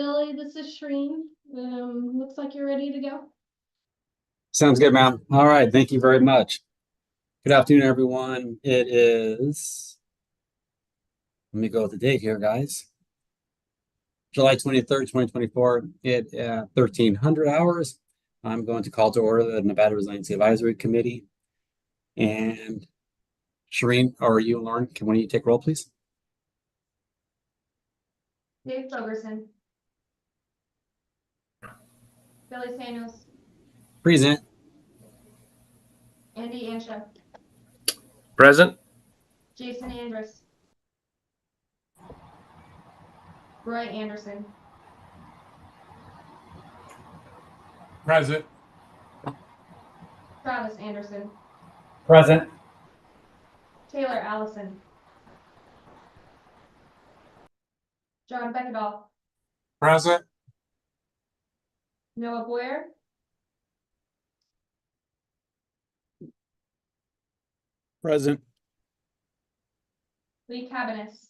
Billy, this is Shreen. Looks like you're ready to go. Sounds good, ma'am. All right, thank you very much. Good afternoon, everyone. It is, let me go with the date here, guys. July 23rd, 2024, at 1300 hours. I'm going to call to order the Nevada Resiliency Advisory Committee. And Shereen, or you and Lauren, can one of you take roll, please? Dave Fogerson. Billy Samuels. Present. Andy Ansha. Present. Jason Andrus. Roy Anderson. Present. Travis Anderson. Present. Taylor Allison. John Beckedahl. Present. Noah Boyer. Present. Lee Cabanis.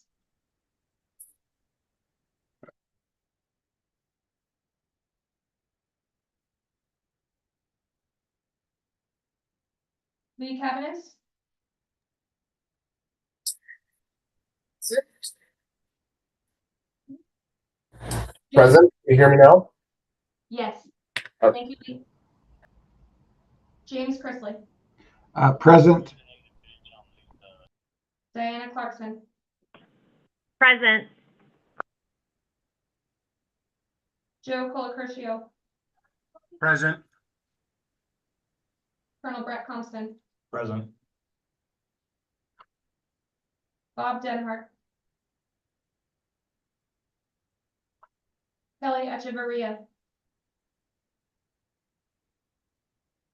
Lee Cabanis. Present. You hear me now? Yes. Okay. Thank you, Lee. James Chrisley. Present. Diana Clarkson. Present. Joe Colacurcio. Present. Colonel Brett Compton. Present. Bob Denhart. Kelly Echevarria.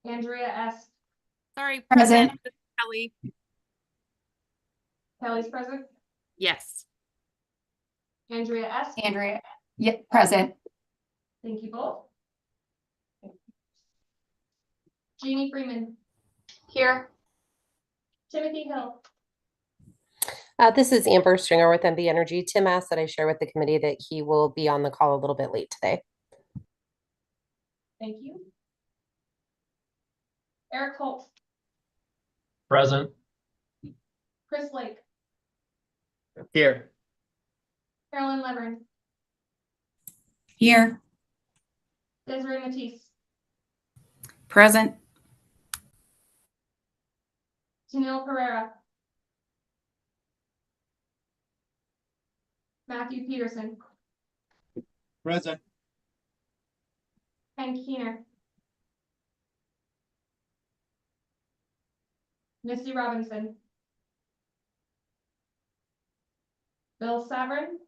Andrea S. Sorry, Present. Kelly. Kelly's present. Yes. Andrea S. Andrea, present. Thank you both. Jeannie Freeman. Here. Timothy Hill. This is Amber Stringer with MB Energy. Tim asked that I share with the committee that he will be on the call a little bit late today. Thank you. Eric Holt. Present. Chris Lake. Here. Carolyn Levern. Here. Desiree Matisse. Present. Janelle Pereira. Matthew Peterson. Present. Ken Keener. Misty Robinson. Bill Savern.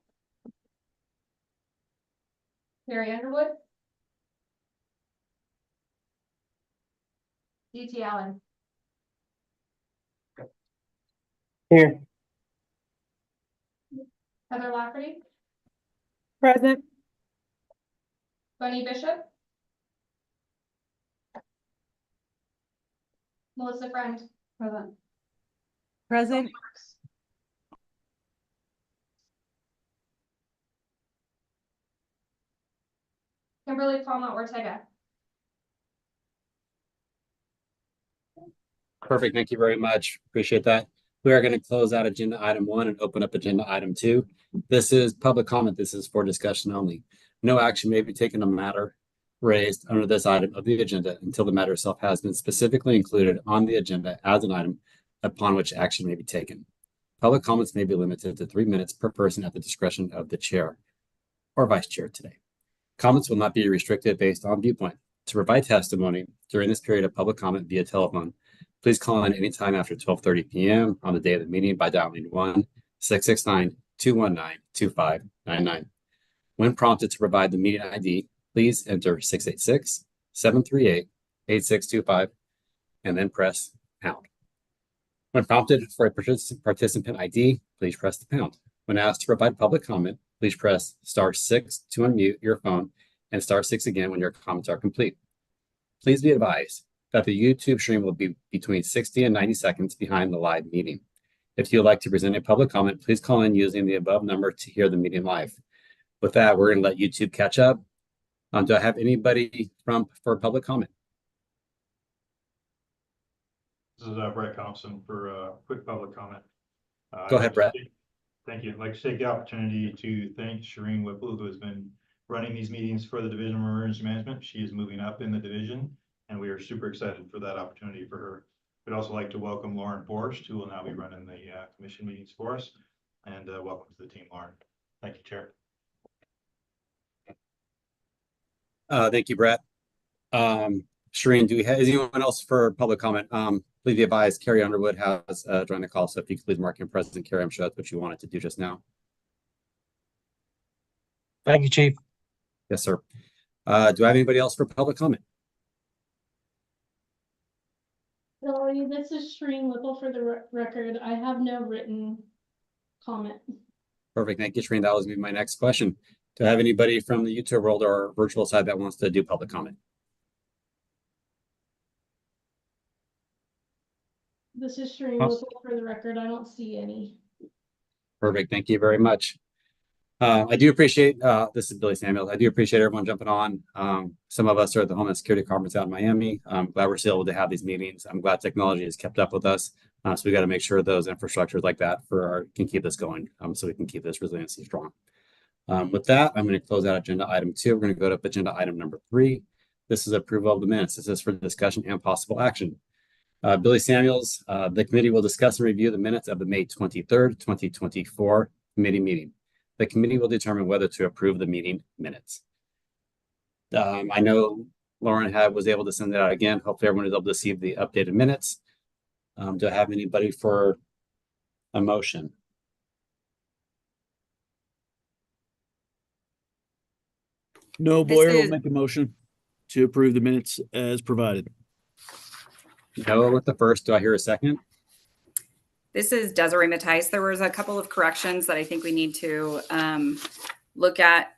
Carrie Underwood. D.T. Allen. Here. Heather Lafferty. Present. Bunny Bishop. Melissa Friend. Present. Present. Kimberly Palma Ortega. Perfect. Thank you very much. Appreciate that. We are going to close out agenda item 1 and open up agenda item 2. This is public comment. This is for discussion only. No action may be taken on matter raised under this item of the agenda until the matter itself has been specifically included on the agenda as an item upon which action may be taken. Public comments may be limited to 3 minutes per person at the discretion of the chair or vice chair today. Comments will not be restricted based on viewpoint. To provide testimony during this period of public comment via telephone, please call in anytime after 12:30 p.m. on the day of the meeting by dialing 1-669-219-2599. When prompted to provide the meeting ID, please enter 686-738-8625 and then press pound. When prompted for a participant ID, please press the pound. When asked to provide public comment, please press *6 to unmute your phone and *6 again when your comments are complete. Please be advised that the YouTube stream will be between 60 and 90 seconds behind the live meeting. If you would like to present a public comment, please call in using the above number to hear the meeting live. With that, we're going to let YouTube catch up. Do I have anybody for public comment? This is Brett Thompson for quick public comment. Go ahead, Brett. Thank you. I'd like to take the opportunity to thank Shireen Whipple, who has been running these meetings for the Division of Emergency Management. She is moving up in the division, and we are super excited for that opportunity for her. We'd also like to welcome Lauren Forrest, who will now be running the commission meetings for us. And welcome to the team, Lauren. Thank you, Chair. Thank you, Brett. Shireen, is anyone else for public comment? Please be advised, Carrie Underwood has joined the call. So if you could please mark him present, Carrie, I'm sure that's what you wanted to do just now. Thank you, Chief. Yes, sir. Do I have anybody else for public comment? Hillary, this is Shereen Whipple for the record. I have no written comment. Perfect. Thank you, Shireen. That was my next question. Do I have anybody from the YouTube world or virtual side that wants to do public comment? This is Shereen Whipple for the record. I don't see any. Perfect. Thank you very much. I do appreciate, this is Billy Samuels. I do appreciate everyone jumping on. Some of us are at the Homeland Security Conference out in Miami. I'm glad we're still able to have these meetings. I'm glad technology has kept up with us. So we got to make sure those infrastructures like that can keep this going, so we can keep this resiliency strong. With that, I'm going to close out agenda item 2. We're going to go to agenda item number 3. This is approval of the minutes. This is for discussion and possible action. Billy Samuels, the committee will discuss and review the minutes of the May 23rd, 2024 committee meeting. The committee will determine whether to approve the meeting minutes. I know Lauren was able to send that out again. Hopefully everyone is able to see the updated minutes. Do I have anybody for a motion? No, This Boyer will is- make a motion to approve the minutes as provided. Noah with the first. Do I hear a second? This is Desiree Mattice. There was a couple of corrections that I think we need to look at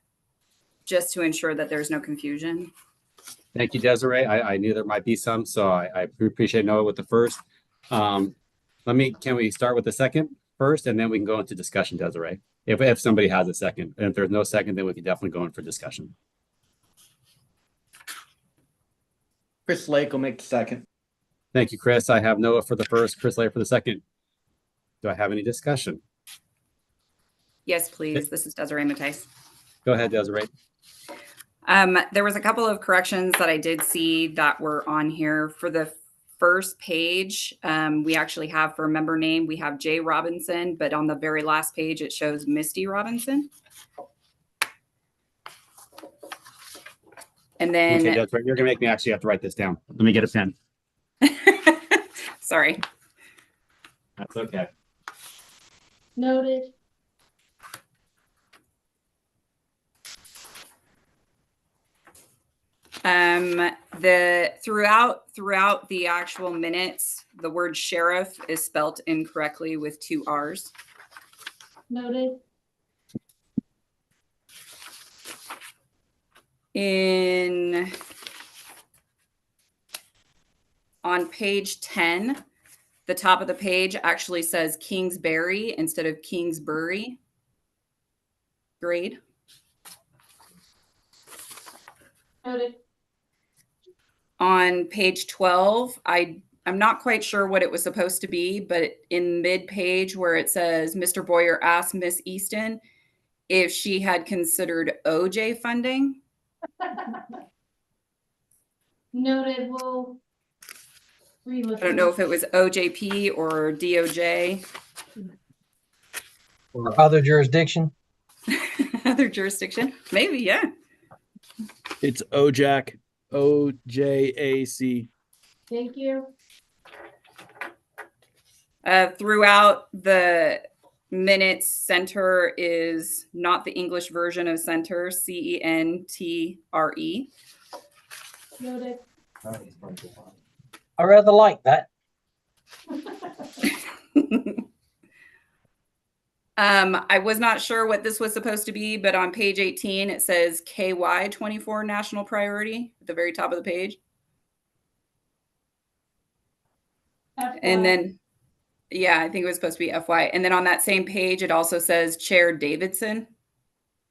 just to ensure that there's no confusion. Thank you, Desiree. I knew there might be some, so I appreciate Noah with the first. Can we start with the second first, and then we can go into discussion, Desiree, if somebody has a second. And if there's no second, then we can definitely go in for discussion. Chris Lake will make the second. Thank you, Chris. I have Noah for the first, Chris Lay for the second. Do I have any discussion? Yes, please. This is Desiree Mattice. Go ahead, Desiree. There was a couple of corrections that I did see that were on here. For the first page, we actually have for member name, we have Jay Robinson, but on the very last page, it shows Misty Robinson. And then, Okay, Desiree, you're gonna make me actually have to write this down. Let me get a pen. sorry. That's okay. Noted. Throughout the actual minutes, the word sheriff is spelt incorrectly with 2 R's. Noted. On page 10, the top of the page actually says Kingsbury instead of Kingsbury. Grade. Noted. On page 12, I'm not quite sure what it was supposed to be, but in mid-page where it says Mr. Boyer asked Miss Easton if she had considered OJ funding. Noted. We'll re-listen. I don't know if it was OJP or DOJ. Or other jurisdiction. Other jurisdiction. Maybe, yeah. It's OJAC, OJAC. Thank you. Throughout the minutes, center is not the English version of center, CENTRE. Noted. I rather like that. I was not sure what this was supposed to be, but on page 18, it says KY24 national priority at the very top of the page. And then, yeah, I think it was supposed to be FY. And then on that same page, it also says Chair Davidson.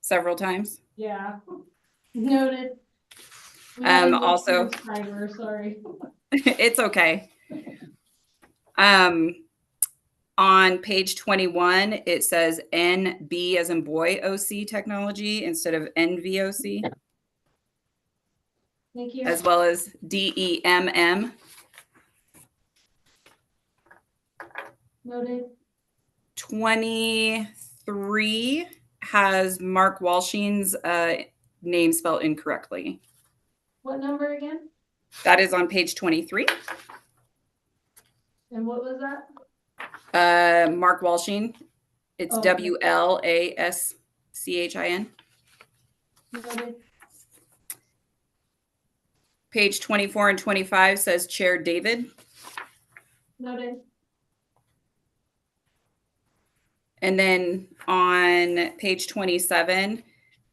several times. Yeah. Noted. We had a new Also- transcriber, sorry. It's okay. On page 21, it says NB as in boy OC technology instead of NVOC, Thank you. as well as DEMM. Noted. 23 has Mark Walshing's name spelled incorrectly. What number again? That is on page 23. And what was that? Mark Walshing. It's Okay. WLASCHIN. Noted. Page 24 and 25 says Chair David. Noted. And then on page 27,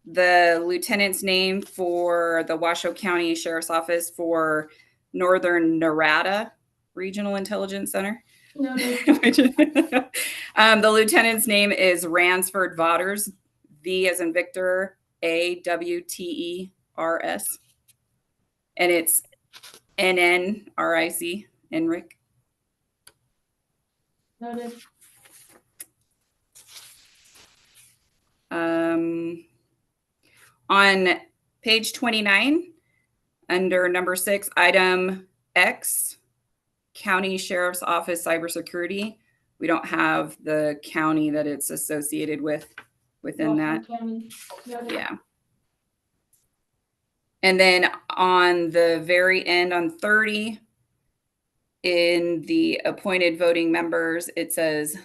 the lieutenant's name for the Washoe County Sheriff's Office for Northern Nevada Regional Intelligence Center. Noted. The lieutenant's name is Ransford Votters, V as in Victor, AWTERS. And it's NNRIC, Enric. Noted. On page 29, under number 6, item X, County Sheriff's Office Cybersecurity. We don't have the county that it's associated with within that. County. Noted. Yeah. And then on the very end, on 30, in the appointed voting members, it says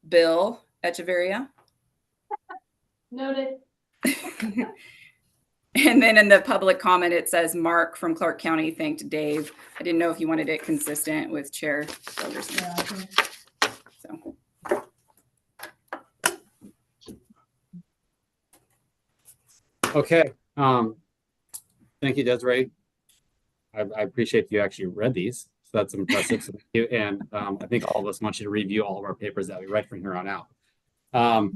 Bill Echeverria. Noted. And then in the public comment, it says Mark from Clark County thanked Dave. I didn't know if you wanted it consistent with Chair Silverson. Yeah, okay. So. Okay. Thank you, Desiree. I appreciate you actually read these. So that's impressive. So thank you. And I think all of us want you to review all of our papers that we read from here on out. I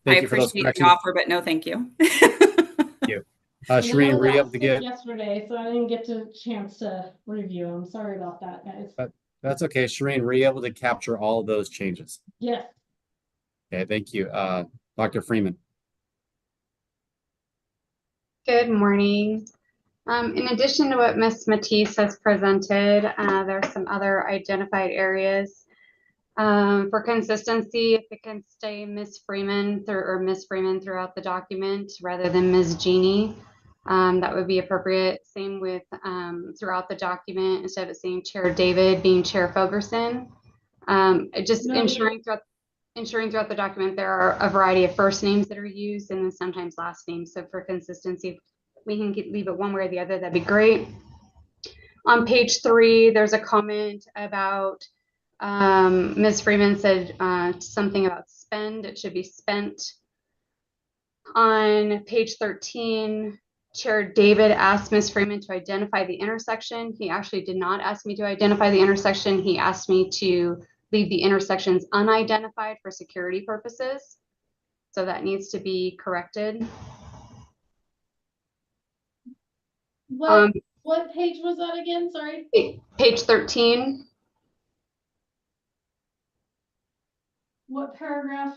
Thank you for those appreciate the corrections. offer, but no, thank you. Thank you. Shireen, were you able to get? Yesterday, so I didn't get a chance to review them. Sorry about that, guys. That's okay. Shireen, were you able to capture all of those changes? Yes. Okay, thank you. Dr. Freeman. Good morning. In addition to what Ms. Matisse has presented, there are some other identified areas. For consistency, if it can stay Ms. Freeman throughout the document rather than Ms. Jeannie, that would be appropriate. Same with throughout the document, instead of it saying Chair David, being Chair Fogerson. Just ensuring throughout the document there are a variety of first names that are used and then sometimes last names. So for consistency, if we can leave it one way or the other, that'd be great. On page 3, there's a comment about Ms. Freeman said something about spend. It should be spent. On page 13, Chair David asked Ms. Freeman to identify the intersection. He actually did not ask me to identify the intersection. He asked me to leave the intersections unidentified for security purposes. So that needs to be corrected. What page was that again? Sorry. Page 13. What paragraph?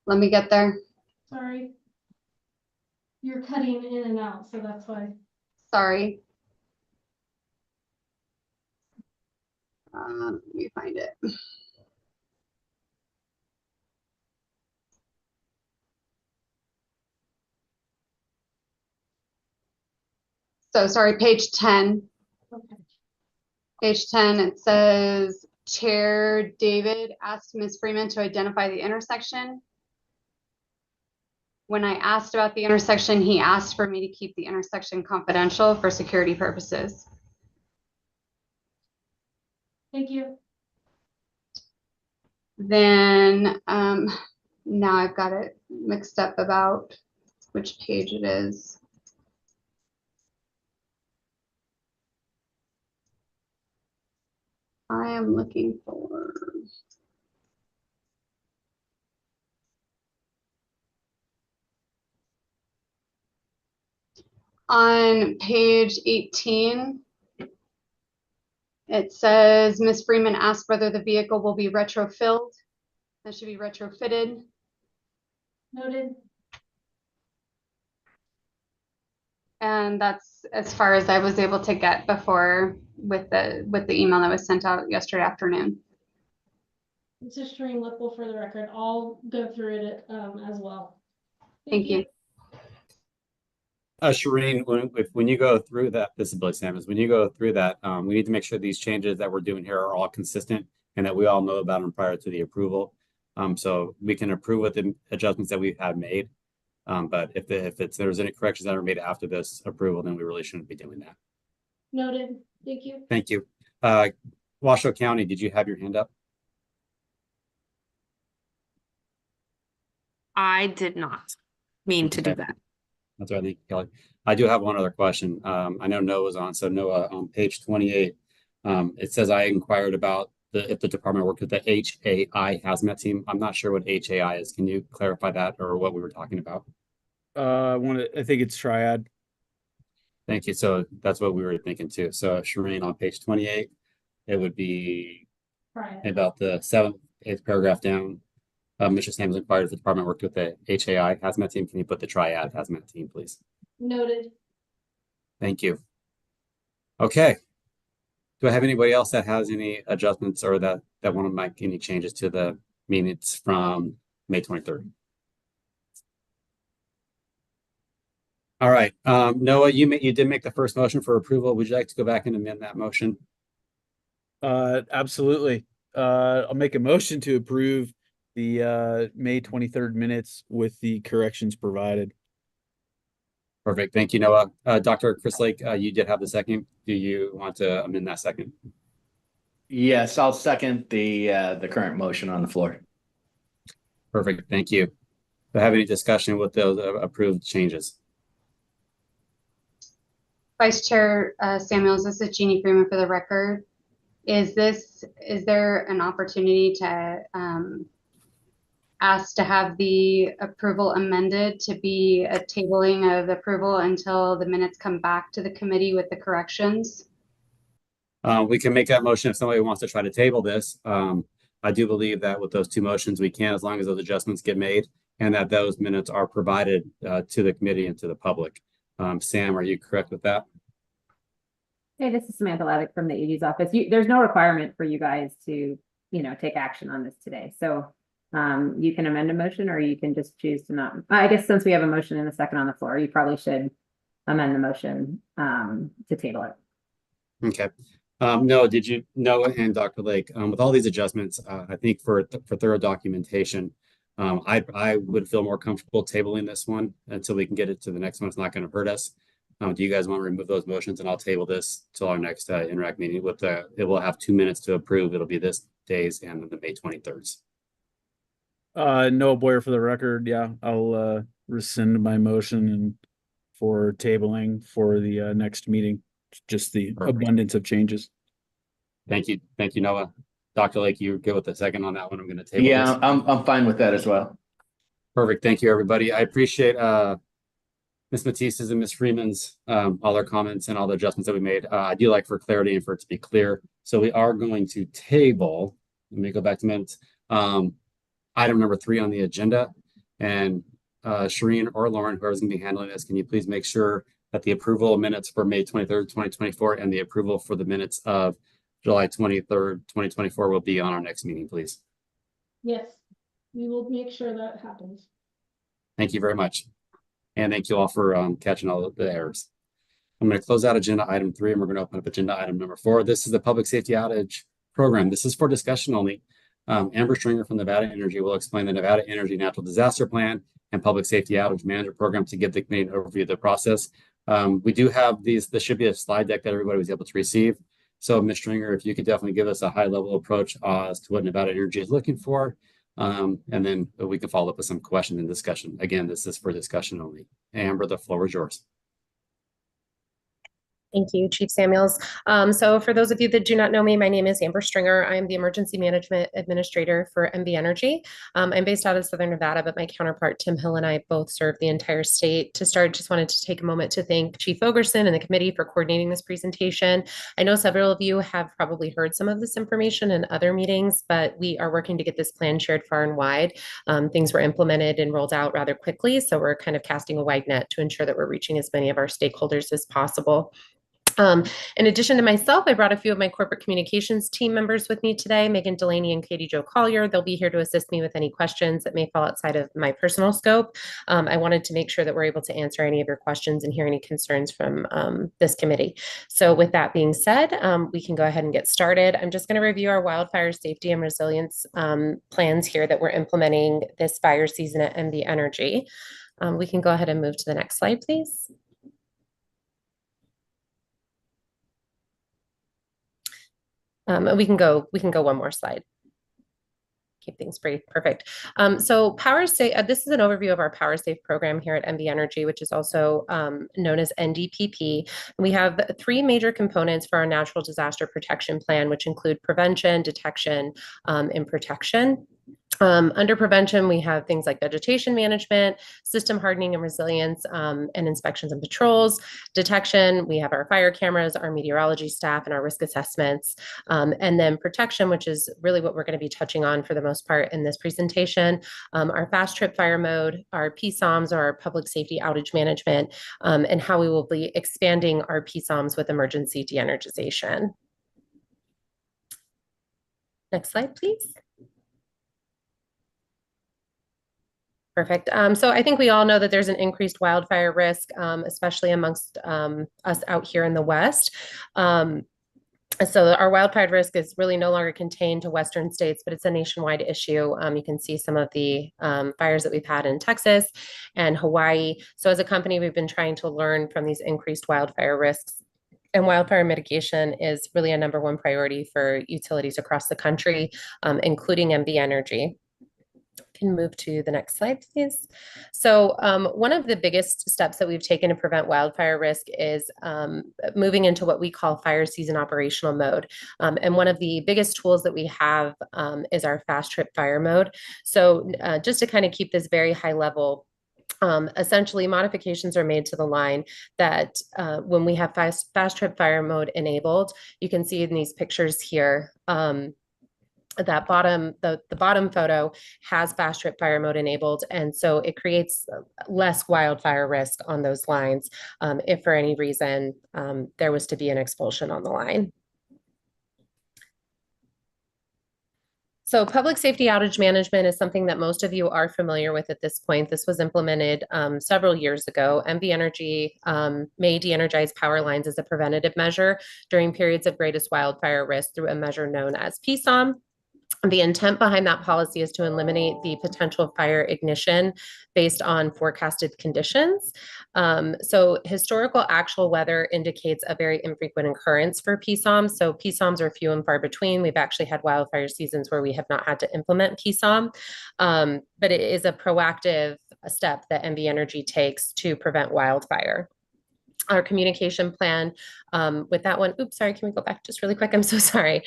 Let me get there. Sorry. You're cutting in and out, so that's why. Sorry. Let me find it. So sorry, page 10. Okay. Page 10, it says, Chair David asked Ms. Freeman to identify the intersection. When I asked about the intersection, he asked for me to keep the intersection confidential for security purposes. Thank you. Then now I've got it mixed up about which page it is. I am looking for. On page 18, it says Ms. Freeman asked whether the vehicle will be retrofilled. That should be retrofitted. Noted. And that's as far as I was able to get before with the email that was sent out yesterday afternoon. This is Shereen Whipple for the record. I'll go through it as well. Thank you. Shereen, when you go through that, this is Billy Sammons, when you go through that, we need to make sure these changes that we're doing here are all consistent and that we all know about them prior to the approval. So we can approve with the adjustments that we have made. But if there's any corrections that are made after this approval, then we really shouldn't be doing that. Noted. Thank you. Thank you. Washoe County, did you have your hand up? I did not mean to do that. That's right, thank you, Kelly. I do have one other question. I know Noah's on. So Noah, on page 28, it says I inquired about if the department worked with the HAI hazmat team. I'm not sure what HAI is. Can you clarify that or what we were talking about? I think it's triad. Thank you. So that's what we were thinking too. So Shereen, on page 28, it would be about the 7th, 8th paragraph down. Mr. Sams inquired if the department worked with the HAI hazmat team. Can you put the triad hazmat team, please? Noted. Thank you. Okay. Do I have anybody else that has any adjustments or that want to make any changes to the minutes from May 23rd? All right. Noah, you did make the first motion for approval. Would you like to go back and amend that motion? Absolutely. I'll make a motion to approve the May 23rd minutes with the corrections provided. Perfect. Thank you, Noah. Dr. Chris Lake, you did have the second. Do you want to amend that second? Yes, I'll second the current motion on the floor. Perfect. Thank you. Do I have any discussion with those approved changes? Vice Chair Samuels, this is Jeannie Freeman for the record. Is there an opportunity to ask to have the approval amended to be a tabling of approval until the minutes come back to the committee with the corrections? We can make that motion if somebody wants to try to table this. I do believe that with those two motions, we can, as long as those adjustments get made and that those minutes are provided to the committee and to the public. Sam, are you correct with that? Hey, this is Samantha Lavick from the AG's office. There's no requirement for you guys to, take action on this today. So you can amend a motion or you can just choose to not. I guess since we have a motion and a second on the floor, you probably should amend the motion to table it. Okay. No, did you know, and Dr. Lake, with all these adjustments, I think for thorough documentation, I would feel more comfortable tabling this one until we can get it to the next one. It's not going to hurt us. Do you guys want to remove those motions and I'll table this till our next NRAC meeting it will have 2 minutes to approve. It'll be this days and the May 23rd. Noah Boyer for the record. Yeah, I'll rescind my motion and for tabling for the next meeting. Just the abundance of changes. Thank you. Thank you, Noah. Dr. Lake, you go with the second on that one. I'm going to table this. Yeah, I'm fine with that as well. Perfect. Thank you, everybody. I appreciate Ms. Matisse's and Ms. Freeman's all their comments and all the adjustments that we made. I do like for clarity and for it to be clear. So we are going to table, let me go back to minutes, item number 3 on the agenda. And Shereen or Lauren, whoever's going to be handling this, can you please make sure that the approval of minutes for May 23rd, 2024 and the approval for the minutes of July 23rd, 2024 will be on our next meeting, please. Yes, we will make sure that happens. Thank you very much. And thank you all for catching all of the errors. I'm going to close out agenda item 3 and we're going to open up agenda item number 4. This is the public safety outage program. This is for discussion only. Amber Stringer from Nevada Energy will explain the Nevada Energy Natural Disaster Plan and Public Safety Outage Management Program to give the committee an overview of the process. We do have these, this should be a slide deck that everybody was able to receive. So Ms. Stringer, if you could definitely give us a high level approach as to what Nevada Energy is looking for. And then we can follow up with some questions and discussion. Again, this is for discussion only. Amber, the floor is yours. Thank you, Chief Samuels. So for those of you that do not know me, my name is Amber Stringer. I am the Emergency Management Administrator for MB Energy. I'm based out of Southern Nevada, but my counterpart, Tim Hill, and I both serve the entire state. To start, just wanted to take a moment to thank Chief Ogerson and the committee for coordinating this presentation. I know several of you have probably heard some of this information in other meetings, but we are working to get this plan shared far and wide. Things were implemented and rolled out rather quickly, so we're kind of casting a wide net to ensure that we're reaching as many of our stakeholders as possible. In addition to myself, I brought a few of my corporate communications team members with me today, Megan Delaney and Katie Jo Collier. They'll be here to assist me with any questions that may fall outside of my personal scope. I wanted to make sure that we're able to answer any of your questions and hear any concerns from this committee. So with that being said, we can go ahead and get started. I'm just going to review our wildfire safety and resilience plans here that we're implementing this fire season at MB Energy. We can go ahead and move to the next slide, please. We can go one more slide. Keep things brief. Perfect. So this is an overview of our Power Safe program here at MB Energy, which is also known as NDPP. We have 3 major components for our natural disaster protection plan, which include prevention, detection, and protection. Under prevention, we have things like vegetation management, system hardening and resilience, and inspections and patrols. Detection, we have our fire cameras, our meteorology staff, and our risk assessments. And then protection, which is really what we're going to be touching on for the most part in this presentation. Our fast trip fire mode, our PSOMs, or our public safety outage management, and how we will be expanding our PSOMs with emergency de-energization. Next slide, please. Perfect. So I think we all know that there's an increased wildfire risk, especially amongst us out here in the West. So our wildfire risk is really no longer contained to Western states, but it's a nationwide issue. You can see some of the fires that we've had in Texas and Hawaii. So as a company, we've been trying to learn from these increased wildfire risks. And wildfire mitigation is really a #1 priority for utilities across the country, including MB Energy. Can move to the next slide, please. So one of the biggest steps that we've taken to prevent wildfire risk is moving into what we call fire season operational mode. And one of the biggest tools that we have is our fast trip fire mode. So just to kind of keep this very high level, essentially modifications are made to the line that when we have fast trip fire mode enabled, you can see in these pictures here, that the bottom photo has fast trip fire mode enabled, and so it creates less wildfire risk on those lines if for any reason there was to be an expulsion on the line. So public safety outage management is something that most of you are familiar with at this point. This was implemented several years ago. MB Energy may de-energize power lines as a preventative measure during periods of greatest wildfire risk through a measure known as PSOM. The intent behind that policy is to eliminate the potential fire ignition based on forecasted conditions. So historical actual weather indicates a very infrequent occurrence for PSOMs. So PSOMs are few and far between. We've actually had wildfire seasons where we have not had to implement PSOM, but it is a proactive step that MB Energy takes to prevent wildfire. Our communication plan with that one, oops, sorry, can we go back just really quick? I'm so sorry.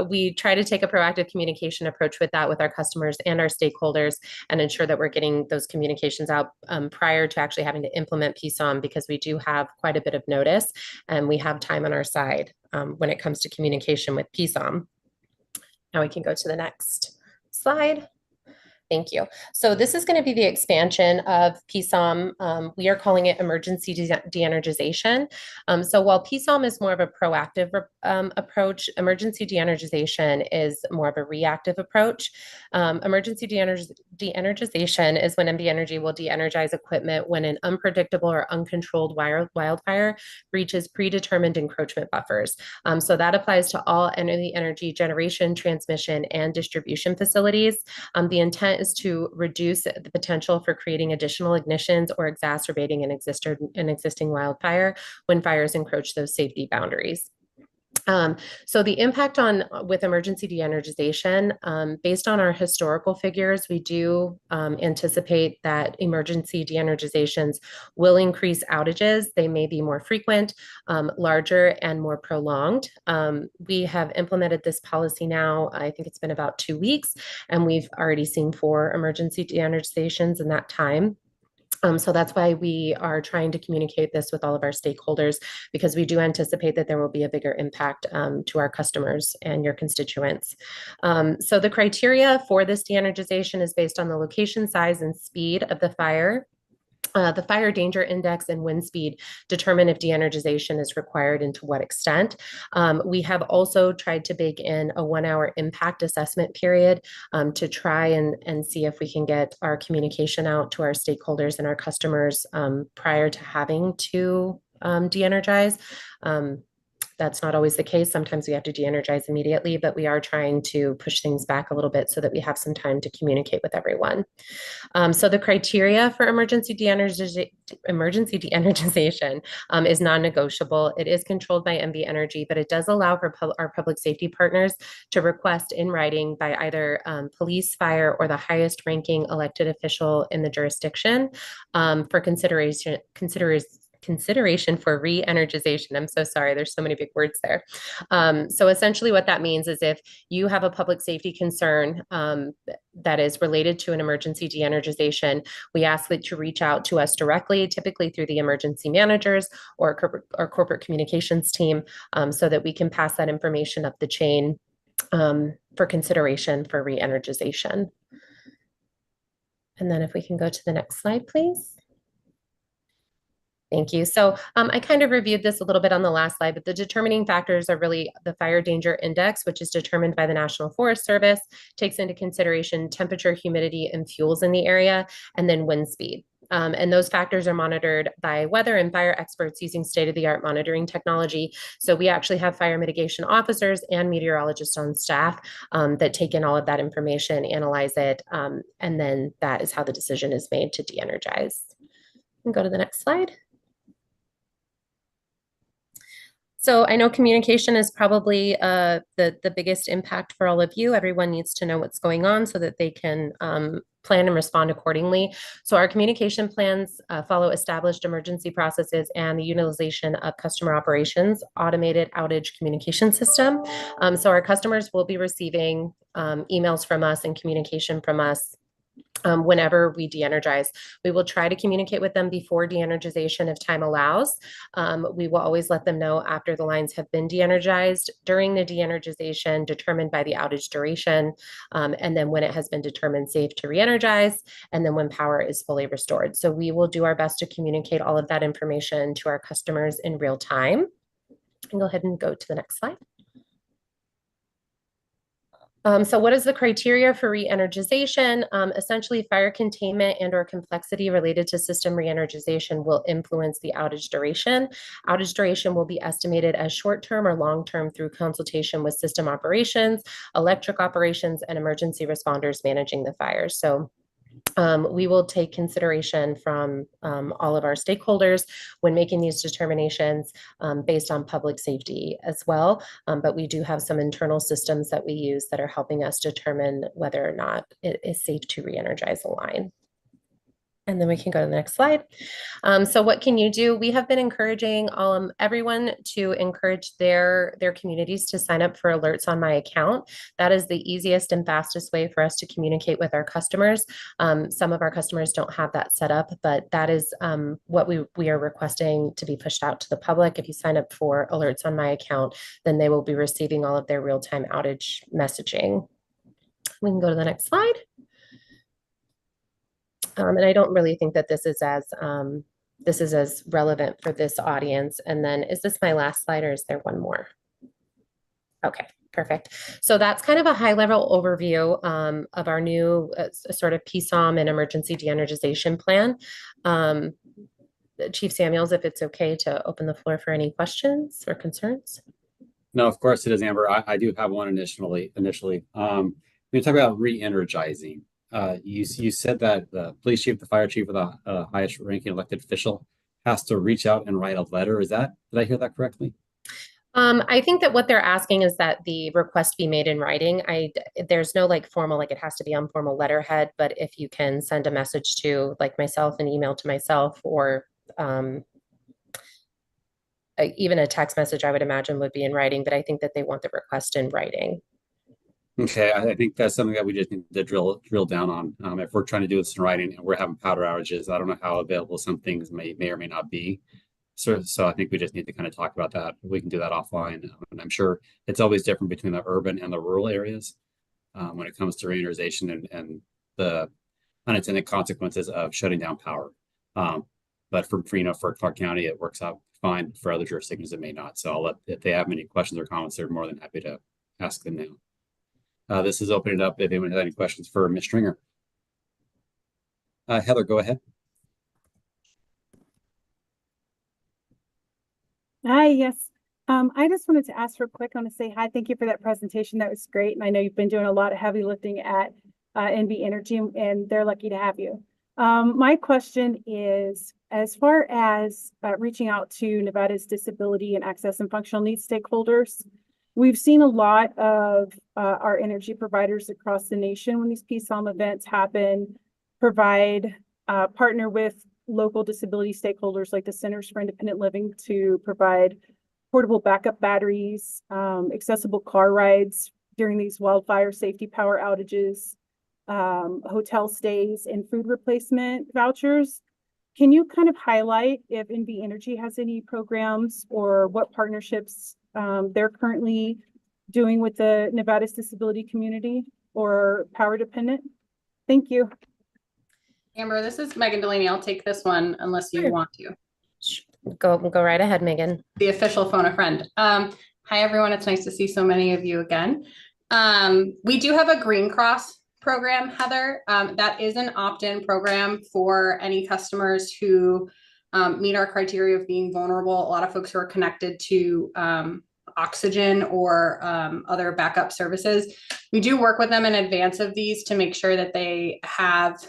We try to take a proactive communication approach with that with our customers and our stakeholders and ensure that we're getting those communications out prior to actually having to implement PSOM, because we do have quite a bit of notice and we have time on our side when it comes to communication with PSOM. Now we can go to the next slide. Thank you. So this is going to be the expansion of PSOM. We are calling it emergency de-energization. So while PSOM is more of a proactive approach, emergency de-energization is more of a reactive approach. Emergency de-energization is when MB Energy will de-energize equipment when an unpredictable or uncontrolled wildfire reaches predetermined encroachment buffers. So that applies to all energy generation, transmission, and distribution facilities. The intent is to reduce the potential for creating additional ignitions or exacerbating an existing wildfire when fires encroach those safety boundaries. So the impact with emergency de-energization, based on our historical figures, we do anticipate that emergency de-energizations will increase outages. They may be more frequent, larger, and more prolonged. We have implemented this policy now, I think it's been about 2 weeks, and we've already seen 4 emergency de-energizations in that time. So that's why we are trying to communicate this with all of our stakeholders, because we do anticipate that there will be a bigger impact to our customers and your constituents. So the criteria for this de-energization is based on the location, size, and speed of the fire. The fire danger index and wind speed determine if de-energization is required and to what extent. We have also tried to bake in a 1-hour impact assessment period to try and see if we can get our communication out to our stakeholders and our customers prior to having to de-energize. That's not always the case. Sometimes we have to de-energize immediately, but we are trying to push things back a little bit so that we have some time to communicate with everyone. So the criteria for emergency de-energization is non-negotiable. It is controlled by NV Energy, but it does allow for our public safety partners to request in writing by either police, fire, or the highest ranking elected official in the jurisdiction for consideration for re-energization. I'm so sorry, there's so many big words there. So essentially what that means is if you have a public safety concern that is related to an emergency de-energization, we ask that you reach out to us directly, typically through the emergency managers or corporate communications team, so that we can pass that information up the chain for consideration for re-energization. And then if we can go to the next slide, please. Thank you. So I kind of reviewed this a little bit on the last slide, but the determining factors are really the fire danger index, which is determined by the National Forest Service, takes into consideration temperature, humidity, and fuels in the area, and then wind speed. And those factors are monitored by weather and fire experts using state-of-the-art monitoring technology. So we actually have fire mitigation officers and meteorologists on staff that take in all of that information, analyze it, and then that is how the decision is made to de-energize. And go to the next slide. So I know communication is probably the biggest impact for all of you. Everyone needs to know what's going on so that they can plan and respond accordingly. So our communication plans follow established emergency processes and the utilization of customer operations automated outage communication system. So our customers will be receiving emails from us and communication from us whenever we de-energize. We will try to communicate with them before de-energization if time allows. We will always let them know after the lines have been de-energized, during the de-energization determined by the outage duration, and then when it has been determined safe to re-energize, and then when power is fully restored. So we will do our best to communicate all of that information to our customers in real time. And go ahead and go to the next slide. So what is the criteria for re-energization? Essentially, fire containment and or complexity related to system re-energization will influence the outage duration. Outage duration will be estimated as short-term or long-term through consultation with system operations, electric operations, and emergency responders managing the fires. So we will take consideration from all of our stakeholders when making these determinations based on public safety as well. But we do have some internal systems that we use that are helping us determine whether or not it is safe to re-energize a line. And then we can go to the next slide. So what can you do? We have been encouraging everyone to encourage their communities to sign up for alerts on my account. That is the easiest and fastest way for us to communicate with our customers. Some of our customers don't have that set up, but that is what we are requesting to be pushed out to the public. If you sign up for alerts on my account, then they will be receiving all of their real-time outage messaging. We can go to the next slide. And I don't really think that this is as relevant for this audience. And then is this my last slide or is there one more? Okay, perfect. So that's kind of a high level overview of our new sort of PSOM and emergency de-energization plan. Chief Samuels, if it's okay to open the floor for any questions or concerns. No, of course it is, Amber. I do have one initially. When you talk about re-energizing, you said that the police chief, the fire chief, or the highest ranking elected official has to reach out and write a letter. Did I hear that correctly? I think that what they're asking is that the request be made in writing. There's no like formal, like it has to be on formal letterhead, but if you can send a message to like myself, an email to myself, or even a text message, I would imagine would be in writing, but I think that they want the request in writing. Okay, I think that's something that we just need to drill down on. If we're trying to do this in writing and we're having power outages, I don't know how available some things may or may not be. So I think we just need to kind of talk about that. We can do that offline. And I'm sure it's always different between the urban and the rural areas when it comes to reiterization and the unintended consequences of shutting down power. But for Clark County, it works out fine. For other jurisdictions, it may not. So I'll let, if they have any questions or comments, they're more than happy to ask them now. This is opening it up if anyone has any questions for Ms. Stringer. Heather, go ahead. Hi, yes. I just wanted to ask real quick. I want to say hi. Thank you for that presentation. That was great. And I know you've been doing a lot of heavy lifting at NV Energy, and they're lucky to have you. My question is, as far as reaching out to Nevada's disability and access and functional needs stakeholders, we've seen a lot of our energy providers across the nation when these PSOM events happen, partner with local disability stakeholders like the Centers for Independent Living to provide portable backup batteries, accessible car rides during these wildfire safety power outages, hotel stays, and food replacement vouchers. Can you kind of highlight if NV Energy has any programs or what partnerships they're currently doing with the Nevada's disability community or power dependent? Thank you. Amber, this is Megan Delaney. I'll take this one unless you want to. Go right ahead, Megan. The official phone a friend. Hi, everyone. It's nice to see so many of you again. We do have a Green Cross program, Heather. That is an opt-in program for any customers who meet our criteria of being vulnerable. A lot of folks who are connected to oxygen or other backup services. We do work with them in advance of these to make sure that they have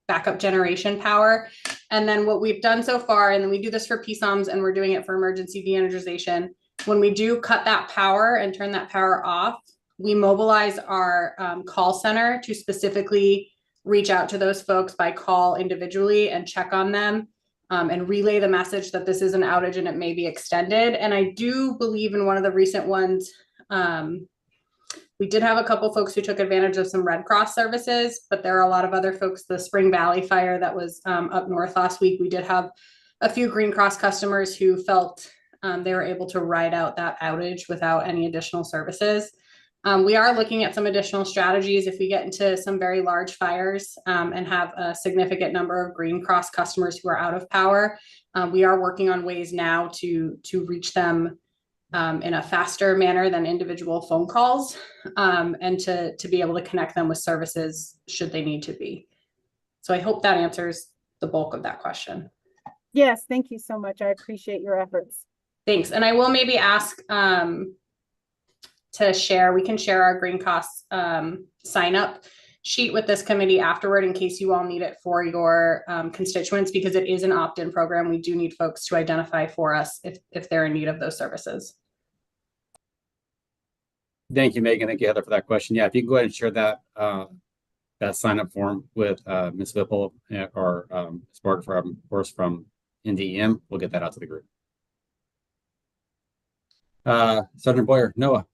backup generation power. And then what we've done so far, and then we do this for PSOMs and we're doing it for emergency de-energization. When we do cut that power and turn that power off, we mobilize our call center to specifically reach out to those folks by call individually and check on them and relay the message that this is an outage and it may be extended. And I do believe in one of the recent ones, we did have a couple folks who took advantage of some Red Cross services, but there are a lot of other folks. The Spring Valley fire that was up north last week, we did have a few Green Cross customers who felt they were able to ride out that outage without any additional services. We are looking at some additional strategies if we get into some very large fires and have a significant number of Green Cross customers who are out of power. We are working on ways now to reach them in a faster manner than individual phone calls and to be able to connect them with services should they need to be. So I hope that answers the bulk of that question. Yes, thank you so much. I appreciate your efforts. Thanks. And I will maybe ask to share, we can share our Green Cross sign up sheet with this committee afterward in case you all need it for your constituents, because it is an opt-in program. We do need folks to identify for us if they're in need of those services. Thank you, Megan. Thank you, Heather, for that question. Yeah, if you can go ahead and share that that sign up form with Ms. Whipple or Ms. Barton from NDEM, we'll get that out to the group. Sergeant Boyer, Noah.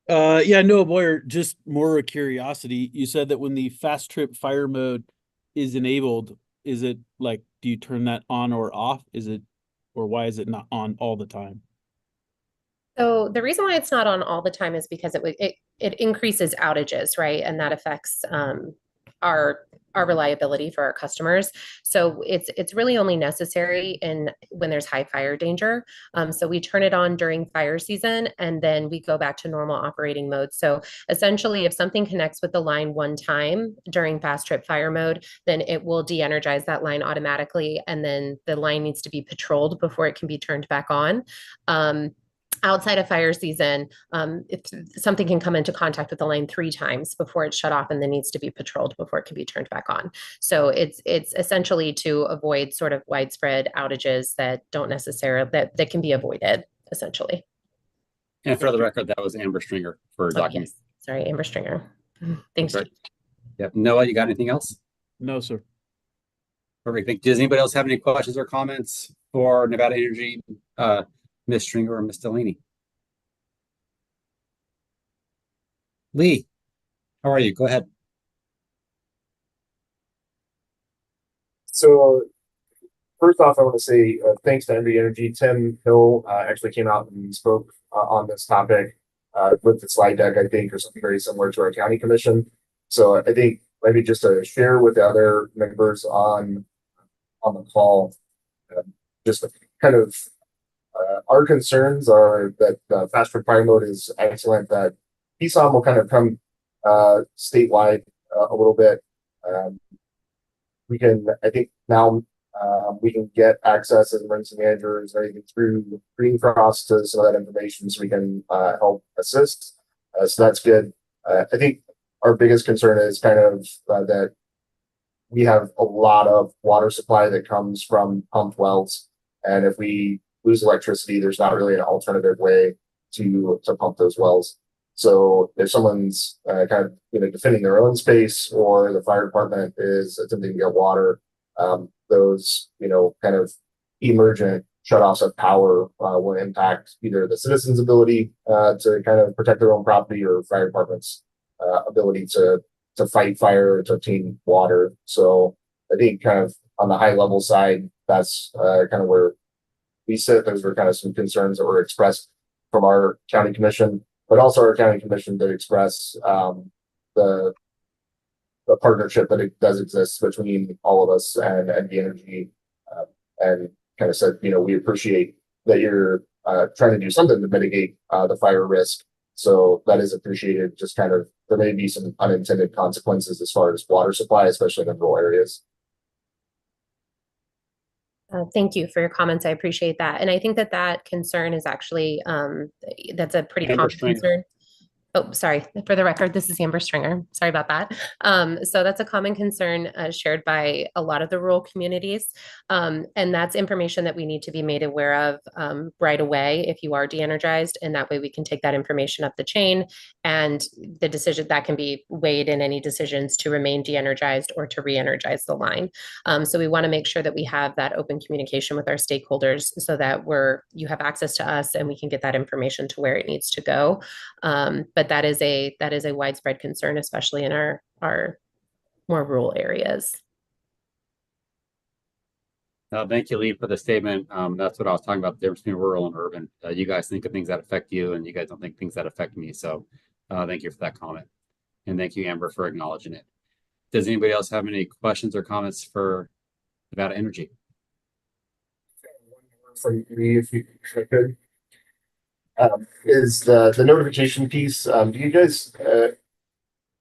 Yeah, Noah Boyer, just more a curiosity. You said that when the fast trip fire mode is enabled, is it like, do you turn that on or off? Or why is it not on all the time? So the reason why it's not on all the time is because it increases outages, right? And that affects our reliability for our customers. So it's really only necessary when there's high fire danger. So we turn it on during fire season and then we go back to normal operating mode. So essentially, if something connects with the line one time during fast trip fire mode, then it will de-energize that line automatically. And then the line needs to be patrolled before it can be turned back on. Outside of fire season, if something can come into contact with the line 3 times before it's shut off and then needs to be patrolled before it can be turned back on. So it's essentially to avoid sort of widespread outages that don't necessarily, that can be avoided essentially. And for the record, that was Amber Stringer for Oh, document. yes. Sorry, Amber Stringer. Thanks. Right. Yep. Noah, you got anything else? No, sir. Perfect. Thank you. Does anybody else have any questions or comments for Nevada Energy, Ms. Stringer or Ms. Delaney? Lee, how are you? Go ahead. So first off, I want to say thanks to NRAC Energy. Tim Hill actually came out and spoke on this topic with the slide deck, I think, or something very similar to our county commission. So I think maybe just to share with the other members on the call, just kind of our concerns are that fast trip fire mode is excellent, that PSOM will kind of come statewide a little bit. We can, I think now we can get access as emergency managers and everything through Green Cross to some of that information so we can help assist. So that's good. I think our biggest concern is kind of that we have a lot of water supply that comes from pumped wells. And if we lose electricity, there's not really an alternative way to pump those wells. So if someone's kind of defending their own space, or the fire department is attempting to get water, those kind of emergent shutoffs of power will impact either the citizens' ability to kind of protect their own property, or fire department's ability to fight fire, to obtain water. So I think kind of on the high level side, that's kind of where we sit. Those were kind of some concerns that were expressed from our county commission, but also our county commission that express the partnership that it does exist between all of us and the energy, and kind of said, we appreciate that you're trying to do something to mitigate the fire risk. So that is appreciated. Just kind of, there may be some unintended consequences as far as water supply, especially in rural areas. Thank you for your comments. I appreciate that. And I think that concern is actually, that's a pretty common concern. Oh, sorry. For the record, this is Amber Stringer. Sorry about that. So that's a common concern shared by a lot of the rural communities. And that's information that we need to be made aware of right away if you are de-energized. And that way we can take that information up the chain, and the decision that can be weighed in any decisions to remain de-energized or to re-energize the line. So we want to make sure that we have that open communication with our stakeholders, so that you have access to us and we can get that information to where it needs to go. But that is a widespread concern, especially in our more rural areas. Thank you, Lee, for the statement. That's what I was talking about, the difference between rural and urban. You guys think of things that affect you, and you guys don't think things that affect me. So thank you for that comment. And thank you, Amber, for acknowledging it. Does anybody else have any questions or comments for Nevada Energy? From me, if you could. Is the notification piece, do you guys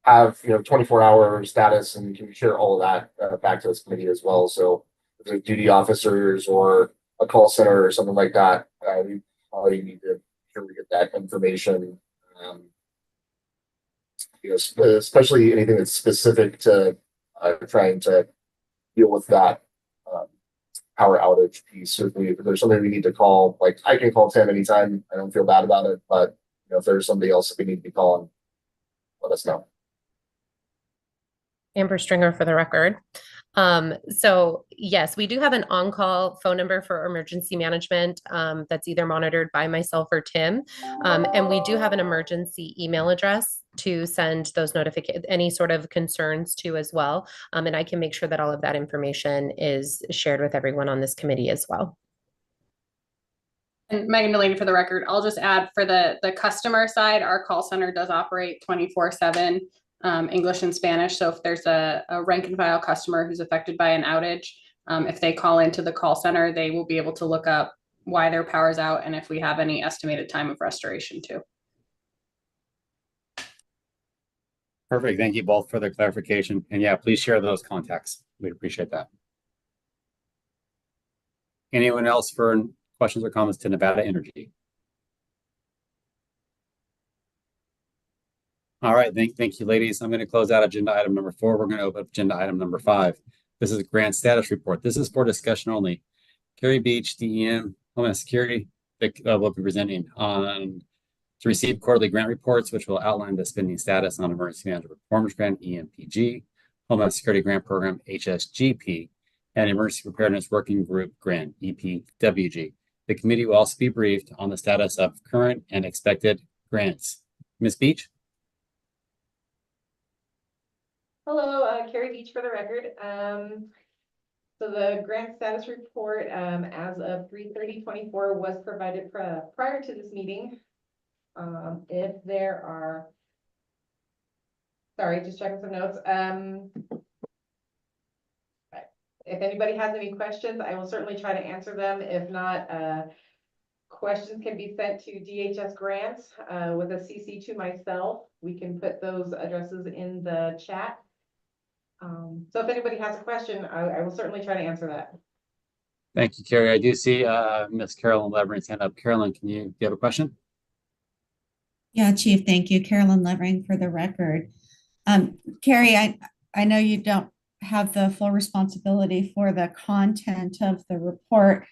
have 24-hour status, and can you share all of that back to this committee as well? So if there's duty officers or a call center or something like that, we probably need to make sure we get that information, especially anything that's specific to trying to deal with that power outage piece. If there's somebody we need to call, like I can call Tim anytime. I don't feel bad about it, but if there's somebody else that we need to be calling, let us know. Amber Stringer for the record. So yes, we do have an on-call phone number for emergency management that's either monitored by myself or Tim. And we do have an emergency email address to send those any sort of concerns to as well. And I can make sure that all of that information is shared with everyone on this committee as well. And Megan Delaney for the record, I'll just add for the customer side, our call center does operate 24/7. English and Spanish. So if there's a rank and file customer who's affected by an outage, if they call into the call center, they will be able to look up why their power's out and if we have any estimated time of restoration too. Perfect. Thank you both for the clarification. And yeah, please share those contacts. We'd appreciate that. Anyone else for questions or comments to Nevada Energy? All right, thank you, ladies. I'm going to close out agenda item number 4. We're going to open up agenda item number 5. This is a grant status report. This is for discussion only. Cary Beach, DEM, Homeland Security, will be presenting on to receive quarterly grant reports, which will outline the spending status on Emergency Management Performance Grant, EMPG, Homeland Security Grant Program, HSGP, and Emergency Preparedness Working Group Grant, EPWG. The committee will also be briefed on the status of current and expected grants. Ms. Beach? Hello, Carrie Beach for the record. So the grant status report as of 3/30/24 was provided prior to this meeting. If there are, sorry, just checking some notes. If anybody has any questions, I will certainly try to answer them. If not, questions can be sent to DHS Grants with a CC to myself. We can put those addresses in the chat. So if anybody has a question, I will certainly try to answer that. Thank you, Carrie. I do see Ms. Carolyn Levering's hand up. Carolyn, do you have a question? Yeah, Chief, thank you. Carolyn Levering for the record. Carrie, I know you don't have the full responsibility for the content of the report,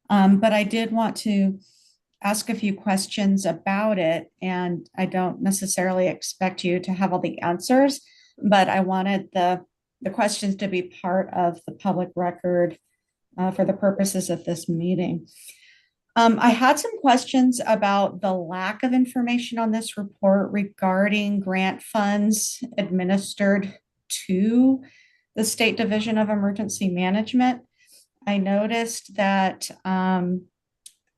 but I did want to ask a few questions about it, and I don't necessarily expect you to have all the answers, but I wanted the questions to be part of the public record for the purposes of this meeting. I had some questions about the lack of information on this report regarding grant funds administered to the State Division of Emergency Management. I noticed that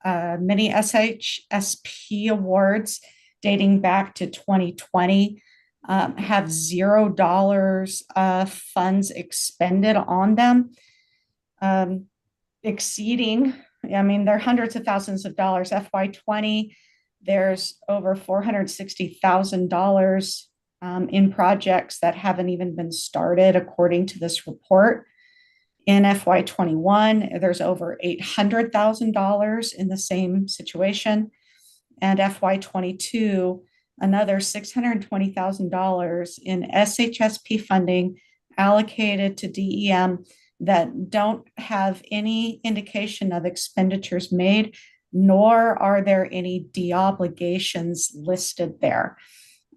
many SHSP awards dating back to 2020 have $0 funds expended on them, exceeding, I mean, they're hundreds of thousands of dollars. FY20, there's over $460,000 in projects that haven't even been started, according to this report. In FY21, there's over $800,000 in the same situation. And FY22, another $620,000 in SHSP funding allocated to DEM that don't have any indication of expenditures made, nor are there any de-obligations listed there.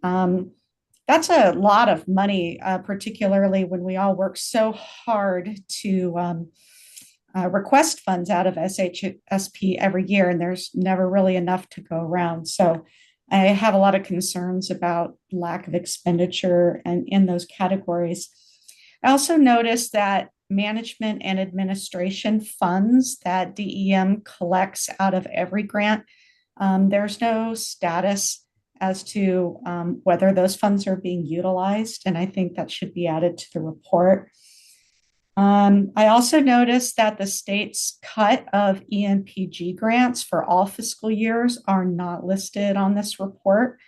That's a lot of money, particularly when we all work so hard to request funds out of SHSP every year, and there's never really enough to go around. So I have a lot of concerns about lack of expenditure and in those categories. I also noticed that management and administration funds that DEM collects out of every grant, there's no status as to whether those funds are being utilized, and I think that should be added to the report. I also noticed that the state's cut of EMPG grants for all fiscal years are not listed on this report.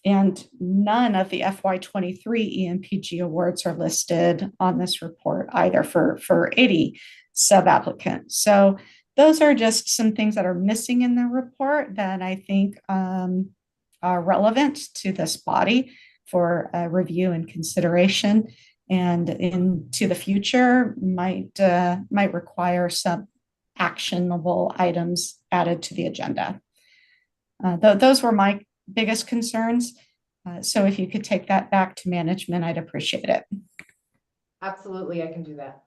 And none of the FY23 EMPG awards are listed on this report either for 80 sub-applicants. So those are just some things that are missing in the report that I think are relevant to this body for review and consideration, and into the future might require some actionable items added to the agenda. Those were my biggest concerns. So if you could take that back to management, I'd appreciate it. Absolutely, I can do that.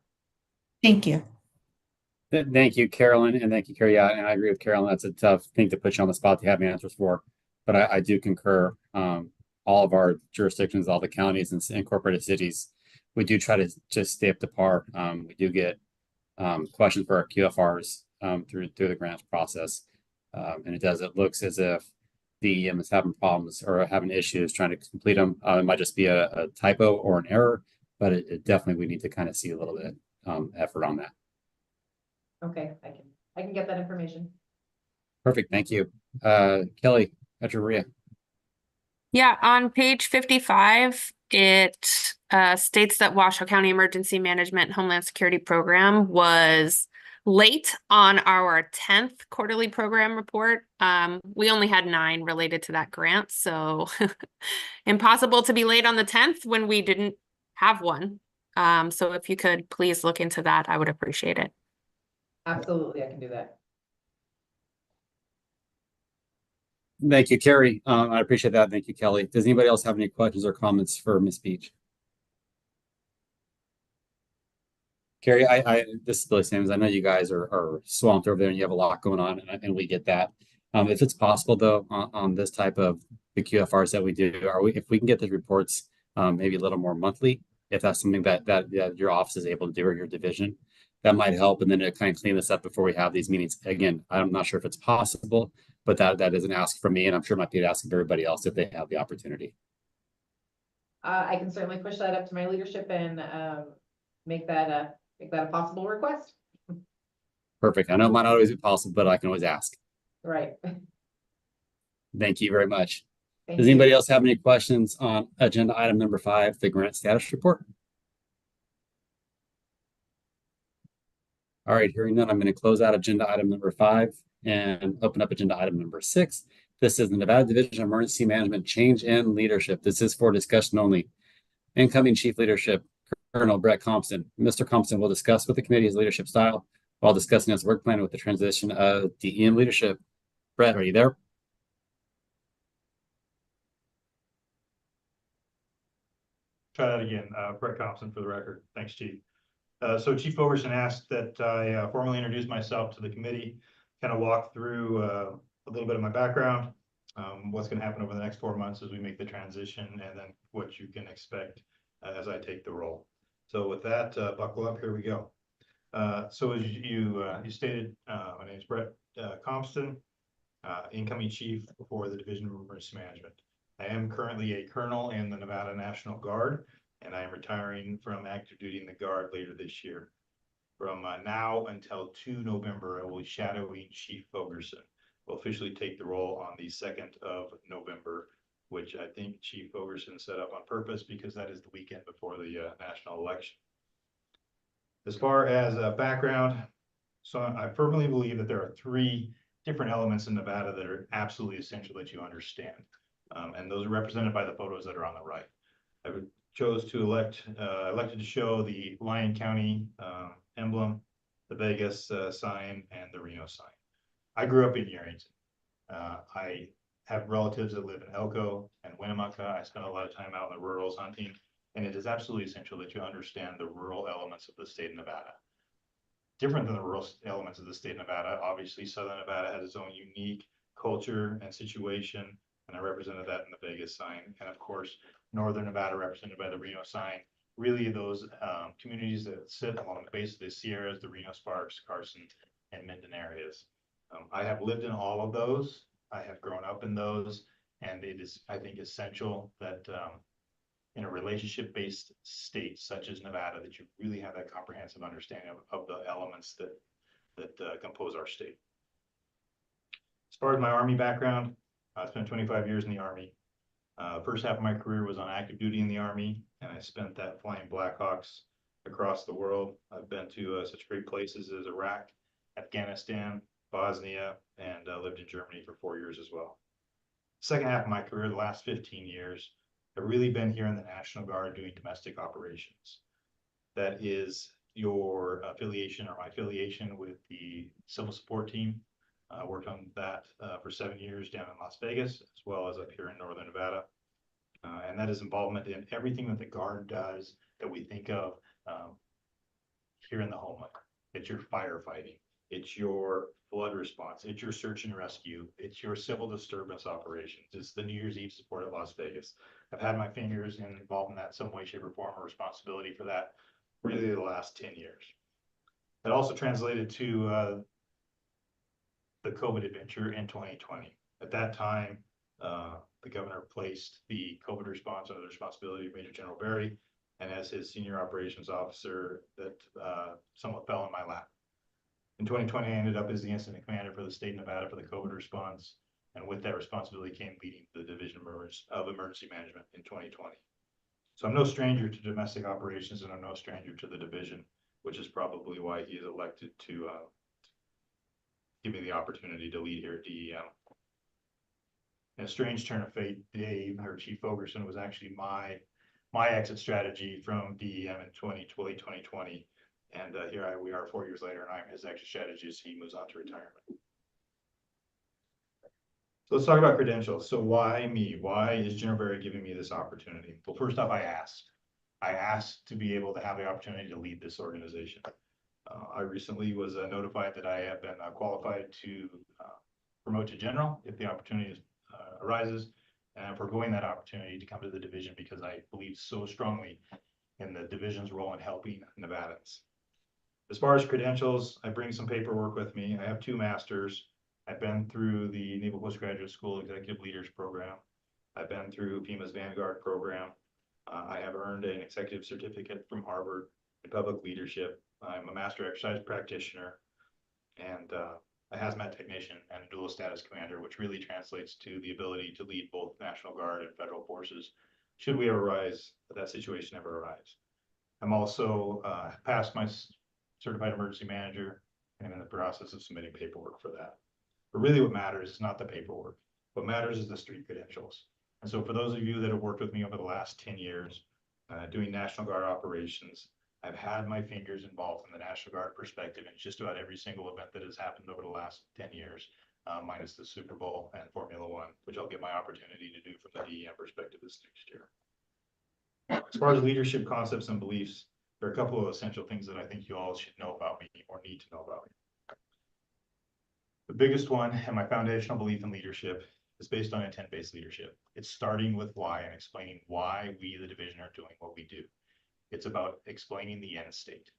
Thank you. Thank you, Carolyn, and thank you, Carrie. Yeah, and I agree with Carolyn. That's a tough thing to put you on the spot to have answers for, but I do concur. All of our jurisdictions, all the counties and incorporated cities, we do try to just stay up to par. We do get questions for our QFRs through the grants process, and it looks as if DEM is having problems or having issues trying to complete them. It might just be a typo or an error, but it definitely, we need to kind of see a little bit effort on that. Okay, I can get that information. Perfect, thank you. Kelly, Maria. Yeah, on page 55, it states that Washoe County Emergency Management Homeland Security Program was late on our 10th quarterly program report. We only had 9 related to that grant, so impossible to be late on the 10th when we didn't have one. So if you could please look into that, I would appreciate it. Absolutely, I can do that. Thank you, Carrie. I appreciate that. Thank you, Kelly. Does anybody else have any questions or comments for Ms. Beach? Carrie, this is Billy Simmons. I know you guys are swamped over there and you have a lot going on, and we get that. If it's possible though, on this type of the QFRs that we do, if we can get the reports maybe a little more monthly, if that's something that your office is able to do or your division, that might help. And then to kind of clean this up before we have these meetings. Again, I'm not sure if it's possible, but that is an ask from me, and I'm sure it might be an ask of everybody else if they have the opportunity. I can certainly push that up to my leadership and make that a possible request. Perfect. I know it might not always be possible, but I can always ask. Right. Thank you very much. Thank Does you. anybody else have any questions on agenda item number 5, the grant status report? All right, hearing none, I'm going to close out agenda item number 5 and open up agenda item number 6. This is the Nevada Division of Emergency Management change in leadership. This is for discussion only. Incoming Chief Leadership, Colonel Brett Compson. Mr. Compson will discuss with the committee his leadership style while discussing his work plan with the transition of DEM leadership. Brett, are you there? Try that again. Brett Compson for the record. Thanks, Chief. So Chief Overson asked that I formally introduce myself to the committee, kind of walk through a little bit of my background, what's going to happen over the next 4 months as we make the transition, and then what you can expect as I take the role. So with that, buckle up, here we go. So as you stated, my name is Brett Compson, incoming chief for the Division of Emergency Management. I am currently a colonel in the Nevada National Guard, and I am retiring from active duty in the Guard later this year. From now until 2 November, I will be shadowing Chief Fogerson. Will officially take the role on the 2nd of November, which I think Chief Fogerson set up on purpose because that is the weekend before the national election. As far as background, so I firmly believe that there are 3 different elements in Nevada that are absolutely essential that you understand. And those are represented by the photos that are on the right. I chose to elected to show the Lyon County emblem, the Vegas sign, and the Reno sign. I grew up in Yerington. I have relatives that live in Elko and Winnemucca. I spent a lot of time out in the rurals hunting, and it is absolutely essential that you understand the rural elements of the state of Nevada. Different than the rural elements of the state of Nevada, obviously Southern Nevada has its own unique culture and situation, and I represented that in the Vegas sign. And of course, Northern Nevada represented by the Reno sign. Really those communities that sit along the base of the Sierras, the Reno, Sparks, Carson, and Minden areas. I have lived in all of those. I have grown up in those, and it is, I think, essential that in a relationship-based state such as Nevada, that you really have that comprehensive understanding of the elements that compose our state. As far as my Army background, I spent 25 years in the Army. First half of my career was on active duty in the Army, and I spent that flying Blackhawks across the world. I've been to such great places as Iraq, Afghanistan, Bosnia, and lived in Germany for 4 years as well. Second half of my career, the last 15 years, I've really been here in the National Guard doing domestic operations. That is your affiliation or my affiliation with the Civil Support Team. I worked on that for 7 years down in Las Vegas, as well as up here in Northern Nevada. And that is involvement in everything that the Guard does that we think of here in the homeland. It's your firefighting, it's your flood response, it's your search and rescue, it's your civil disturbance operations, it's the New Year's Eve support at Las Vegas. I've had my fingers involved in that some way, shape, or form, or responsibility for that really the last 10 years. It also translated to the COVID adventure in 2020. At that time, the governor placed the COVID response under the responsibility of Major General Berry, and as his senior operations officer, that somewhat fell in my lap. In 2020, I ended up as the incident commander for the state of Nevada for the COVID response, and with that responsibility came leading the Division of Emergency Management in 2020. So I'm no stranger to domestic operations, and I'm no stranger to the division, which is probably why he is elected to give me the opportunity to lead here at DEM. In a strange turn of fate, Dave, or Chief Fogerson, was actually my exit strategy from DEM in 2020. And here we are 4 years later, and I'm his exit strategy as he moves on to retirement. So let's talk about credentials. So why me? Why is General Barry giving me this opportunity? Well, first off, I asked to be able to have the opportunity to lead this organization. I recently was notified that I have been qualified to promote to general if the opportunity arises, and I'm foregoing that opportunity to come to the division because I believe so strongly in the division's role in helping Nevadans. As far as credentials, I bring some paperwork with me. I have 2 masters. I've been through the Naval Postgraduate School Executive Leaders Program. I've been through FEMA's Vanguard program. I have earned an executive certificate from Harvard in public leadership. I'm a master exercise practitioner and a hazmat technician and a dual status commander, which really translates to the ability to lead both National Guard and federal forces should we ever rise, that situation ever arise. I'm also passed my certified emergency manager and I'm in the process of submitting paperwork for that. But really what matters is not the paperwork. What matters is the street credentials. And so for those of you that have worked with me over the last 10 years, doing National Guard operations, I've had my fingers involved in the National Guard perspective in just about every single event that has happened over the last 10 years, minus the Super Bowl and Formula One, which I'll get my opportunity to do from the DEM perspective this next year. As far as leadership concepts and beliefs, there are a couple of essential things that I think you all should know about me or need to know about me. The biggest one and my foundational belief in leadership is based on intent-based leadership. It's starting with why and explaining why we, the division, are doing what we do. It's about explaining the end state.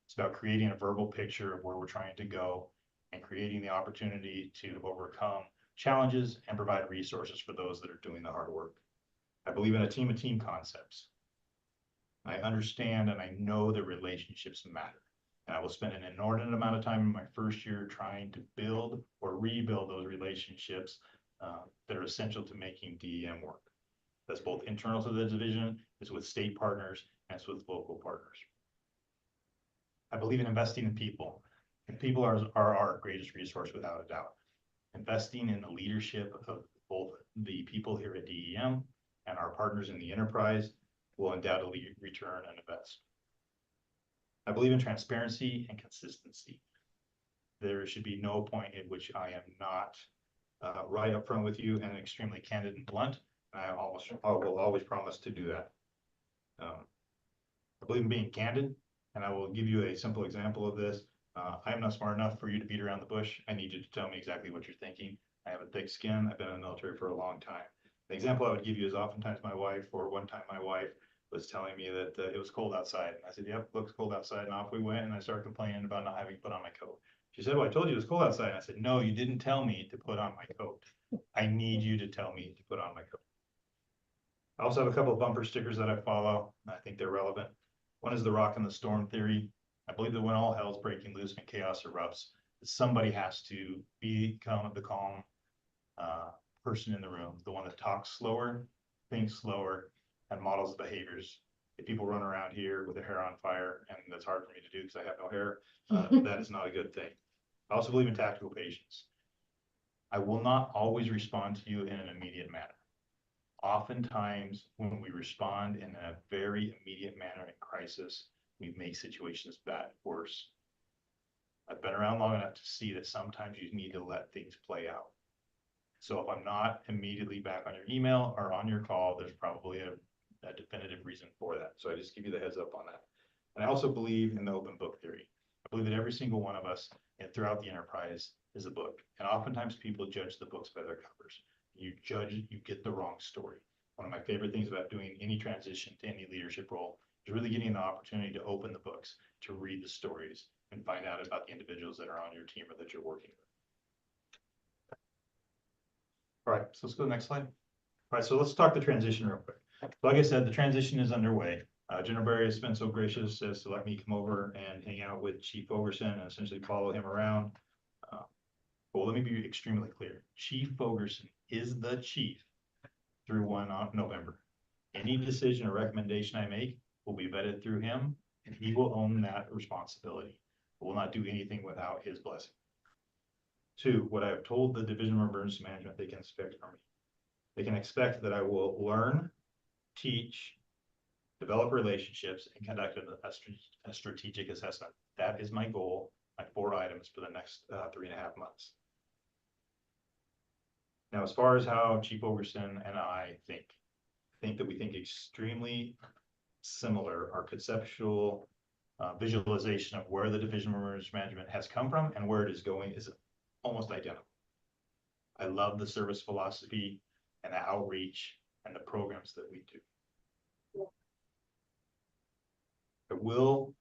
It's about creating a verbal picture of where we're trying to go and creating the opportunity to overcome challenges and provide resources for those that are doing the hard work. I believe in a team of team concepts. I understand and I know that relationships matter. And I will spend an inordinate amount of time in my first year trying to build or rebuild those relationships that are essential to making DEM work. That's both internal to the division, it's with state partners, and it's with local partners. I believe in investing in people. And people are our greatest resource without a doubt. Investing in the leadership of both the people here at DEM and our partners in the enterprise will undoubtedly return an investment. I believe in transparency and consistency. There should be no point at which I am not right up front with you and extremely candid and blunt. I will always promise to do that. I believe in being candid, and I will give you a simple example of this. I am not smart enough for you to beat around the bush. I need you to tell me exactly what you're thinking. I have a thick skin. I've been in the military for a long time. The example I would give you is oftentimes my wife, or one time my wife was telling me that it was cold outside. And I said, yep, looks cold outside. And off we went. And I started complaining about not having put on my coat. She said, well, I told you it was cold outside. And I said, no, you didn't tell me to put on my coat. I need you to tell me to put on my coat. I also have a couple of bumper stickers that I follow. I think they're relevant. One is the rock and the storm theory. I believe that when all hell's breaking loose and chaos erupts, somebody has to become the calm person in the room, the one that talks slower, thinks slower, and models behaviors. If people run around here with their hair on fire, and that's hard for me to do because I have no hair, that is not a good thing. I also believe in tactical patience. I will not always respond to you in an immediate manner. Oftentimes, when we respond in a very immediate manner in crisis, we make situations worse. I've been around long enough to see that sometimes you need to let things play out. So if I'm not immediately back on your email or on your call, there's probably a definitive reason for that. So I just give you the heads up on that. And I also believe in the open book theory. I believe that every single one of us and throughout the enterprise is a book. And oftentimes people judge the books by their covers. You get the wrong story. One of my favorite things about doing any transition to any leadership role is really getting the opportunity to open the books, to read the stories, and find out about the individuals that are on your team or that you're working with. All right, so let's go to the next slide. All right, so let's talk the transition real quick. Like I said, the transition is underway. General Barry has been so gracious as to let me come over and hang out with Chief Fogerson and essentially follow him around. Well, let me be extremely clear. Chief Fogerson is the chief through 1 November. Any decision or recommendation I make will be vetted through him, and he will own that responsibility. I will not do anything without his blessing. 2, what I have told the Division of Emergency Management they can expect from me. They can expect that I will learn, teach, develop relationships, and conduct a strategic assessment. That is my goal, my 4 items for the next 3.5 months. Now, as far as how Chief Ogerson and I think that we think extremely similar. Our conceptual visualization of where the Division of Emergency Management has come from and where it is going is almost identical. I love the service philosophy and the outreach and the programs that we do. I will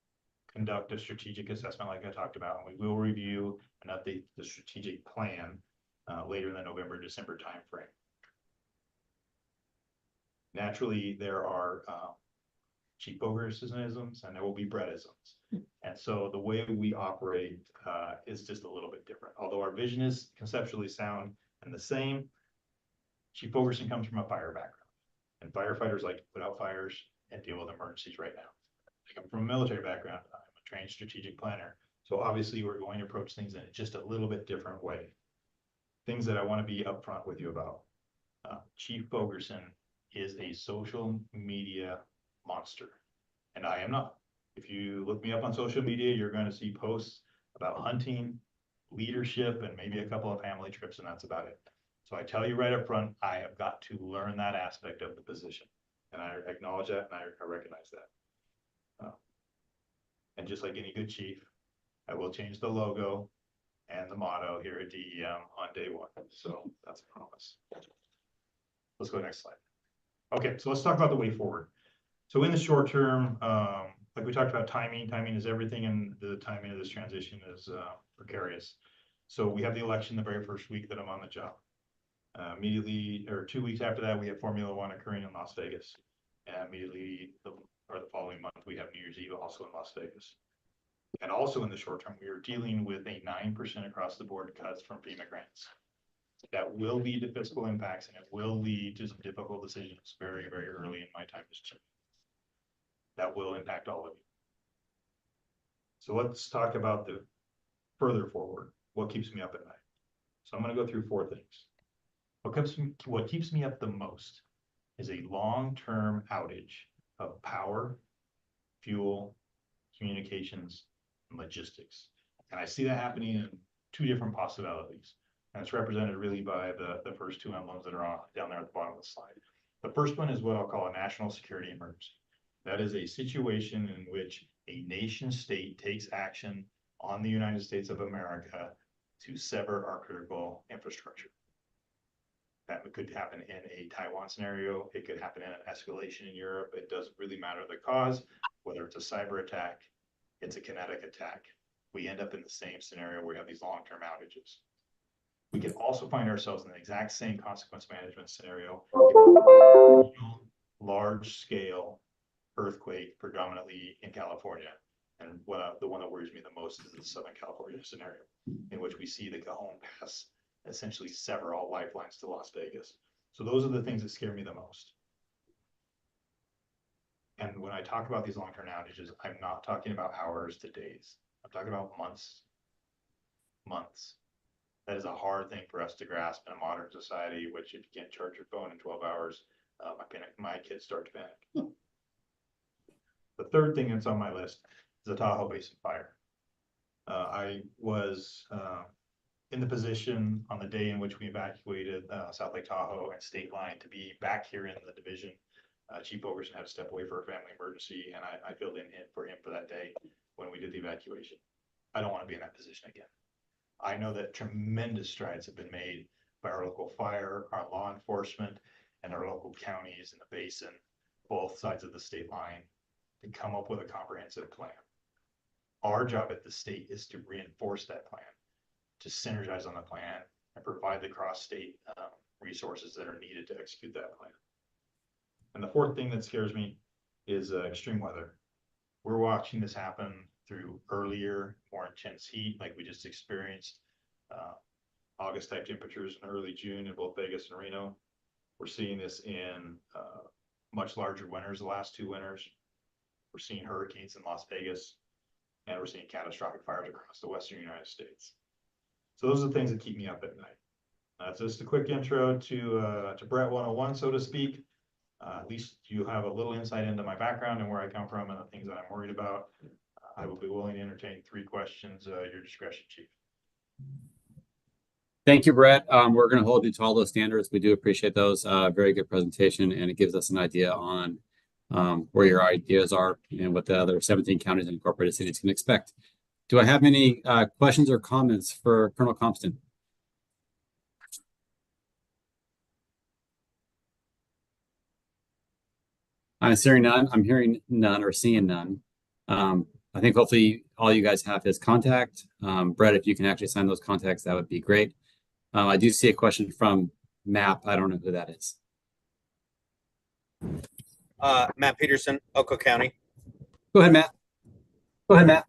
conduct a strategic assessment like I talked about, and we will review and update the strategic plan later in the November-December timeframe. Naturally, there are Chief Ogersons and there will be Brettisms. And so the way we operate is just a little bit different. Although our vision is conceptually sound and the same, Chief Ogerson comes from a fire background. And firefighters like to put out fires and deal with emergencies right now. I come from a military background. I'm a trained strategic planner. So obviously we're going to approach things in just a little bit different way. Things that I want to be upfront with you about. Chief Ogerson is a social media monster, and I am not. If you look me up on social media, you're going to see posts about hunting, leadership, and maybe a couple of family trips, and that's about it. So I tell you right up front, I have got to learn that aspect of the position, and I acknowledge that, and I recognize that. And just like any good chief, I will change the logo and the motto here at DEM on day one. So that's a promise. Let's go next slide. Okay, so let's talk about the way forward. So in the short term, like we talked about timing is everything, and the timing of this transition is precarious. So we have the election the very first week that I'm on the job. Immediately, or 2 weeks after that, we have Formula One occurring in Las Vegas. And immediately, the following month, we have New Year's Eve also in Las Vegas. And also in the short term, we are dealing with a 9% across the board cuts from FEMA grants. That will lead to fiscal impacts, and it will lead to some difficult decisions very, very early in my time as chief. That will impact all of you. So let's talk about the further forward, what keeps me up at night. So I'm going to go through 4 things. What keeps me up the most is a long-term outage of power, fuel, communications, and logistics. And I see that happening in 2 different possibilities. And it's represented really by the first 2 emblems that are down there at the bottom of the slide. The first one is what I'll call a national security emergency. That is a situation in which a nation state takes action on the United States of America to sever our critical infrastructure. That could happen in a Taiwan scenario. It could happen in an escalation in Europe. It doesn't really matter the cause, whether it's a cyber attack, it's a kinetic attack. We end up in the same scenario where we have these long-term outages. We can also find ourselves in the exact same consequence management scenario, large-scale earthquake, predominantly in California. And the one that worries me the most is the Southern California scenario, in which we see the Cajon Pass essentially sever all lifelines to Las Vegas. So those are the things that scare me the most. And when I talk about these long-term outages, I'm not talking about hours to days. I'm talking about months. That is a hard thing for us to grasp in a modern society, which if you can't charge your phone in 12 hours, my kids start to panic. The third thing that's on my list is the Tahoe Basin fire. I was in the position on the day in which we evacuated South Lake Tahoe and State Line to be back here in the division. Chief Ogerson had to step away for a family emergency, and I filled in for him for that day when we did the evacuation. I don't want to be in that position again. I know that tremendous strides have been made by our local fire, our law enforcement, and our local counties in the basin, both sides of the state line, to come up with a comprehensive plan. Our job at the state is to reinforce that plan, to synergize on the plan, and provide the cross-state resources that are needed to execute that plan. And the fourth thing that scares me is extreme weather. We're watching this happen through earlier, more intense heat, like we just experienced August type temperatures in early June in both Vegas and Reno. We're seeing this in much larger winters, the last 2 winters. We're seeing hurricanes in Las Vegas, and we're seeing catastrophic fires across the Western United States. So those are the things that keep me up at night. That's just a quick intro to Brett 101, so to speak. At least you have a little insight into my background and where I come from and the things that I'm worried about. I will be willing to entertain 3 questions, your discretion, Chief. Thank you, Brett. We're going to hold you to all those standards. We do appreciate those. Very good presentation, and it gives us an idea on where your ideas are and what the other 17 counties and incorporated cities can expect. Do I have any questions or comments for Colonel Compton? I'm hearing none. I'm hearing none or seeing none. I think hopefully all you guys have his contact. Brett, if you can actually sign those contacts, that would be great. I do see a question from Map. I don't know who that is. Matt Peterson, Oco County. Go ahead, Matt. Go ahead, Matt.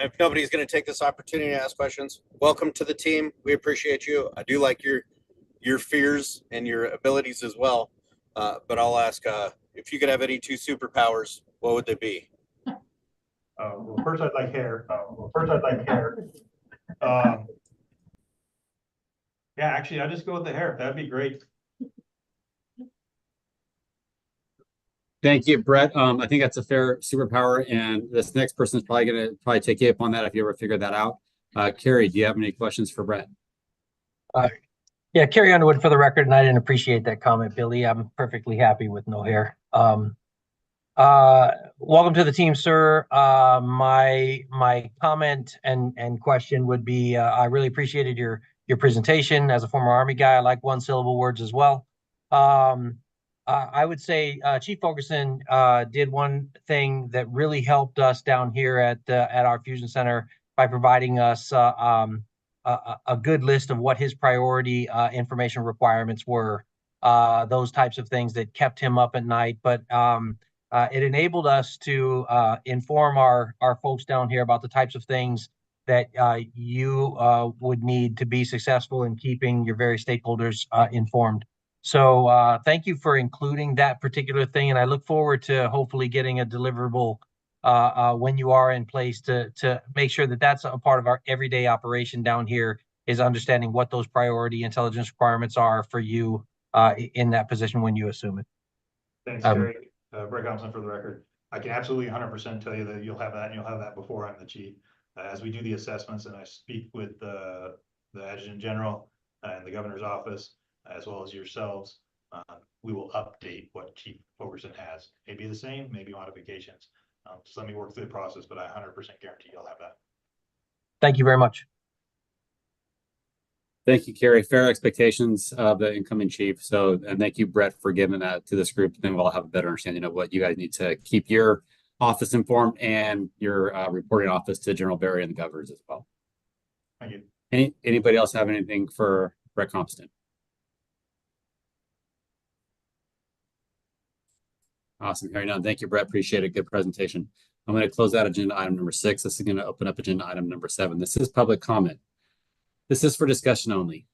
If nobody's going to take this opportunity to ask questions, welcome to the team. We appreciate you. I do like your fears and your abilities as well. But I'll ask, if you could have any two superpowers, what would they be? Well, first I'd like hair. Yeah, actually, I'll just go with the hair. That'd be great. Thank you, Brett. I think that's a fair superpower, and this next person is probably going to take you up on that if you ever figure that out. Carrie, do you have any questions for Brett? Yeah, Carrie Underwood for the record, and I didn't appreciate that comment, Billy. I'm perfectly happy with no hair. Welcome to the team, sir. My comment and question would be, I really appreciated your presentation. As a former Army guy, I like one-syllable words as well. I would say Chief Fulkerson did one thing that really helped us down here at our Fusion Center by providing us a good list of what his priority information requirements were, those types of things that kept him up at night. But it enabled us to inform our folks down here about the types of things that you would need to be successful in keeping your various stakeholders informed. So thank you for including that particular thing, and I look forward to hopefully getting a deliverable when you are in place to make sure that that's a part of our everyday operation down here, is understanding what those priority intelligence requirements are for you in that position when you assume it. Thanks, Carrie. Brett Thompson for the record. I can absolutely 100% tell you that you'll have that, and you'll have that before I'm the chief. As we do the assessments and I speak with the Adjutant General and the Governor's office, as well as yourselves, we will update what Chief Fulkerson has. Maybe the same, maybe modifications. Just let me work through the process, but I 100% guarantee you'll have that. Thank you very much. Thank you, Carrie. Fair expectations of the incoming chief. So, and thank you, Brett, for giving that to this group. Then we'll have a better understanding of what you guys need to keep your office informed and your reporting office to General Barry and the governors as well. Thank you. Anybody else have anything for Brett Compton? Awesome. Hearing none. Thank you, Brett. Appreciate it. Good presentation. I'm going to close out agenda item number 6. This is going to open up agenda item number 7. This is public comment. This is for discussion only.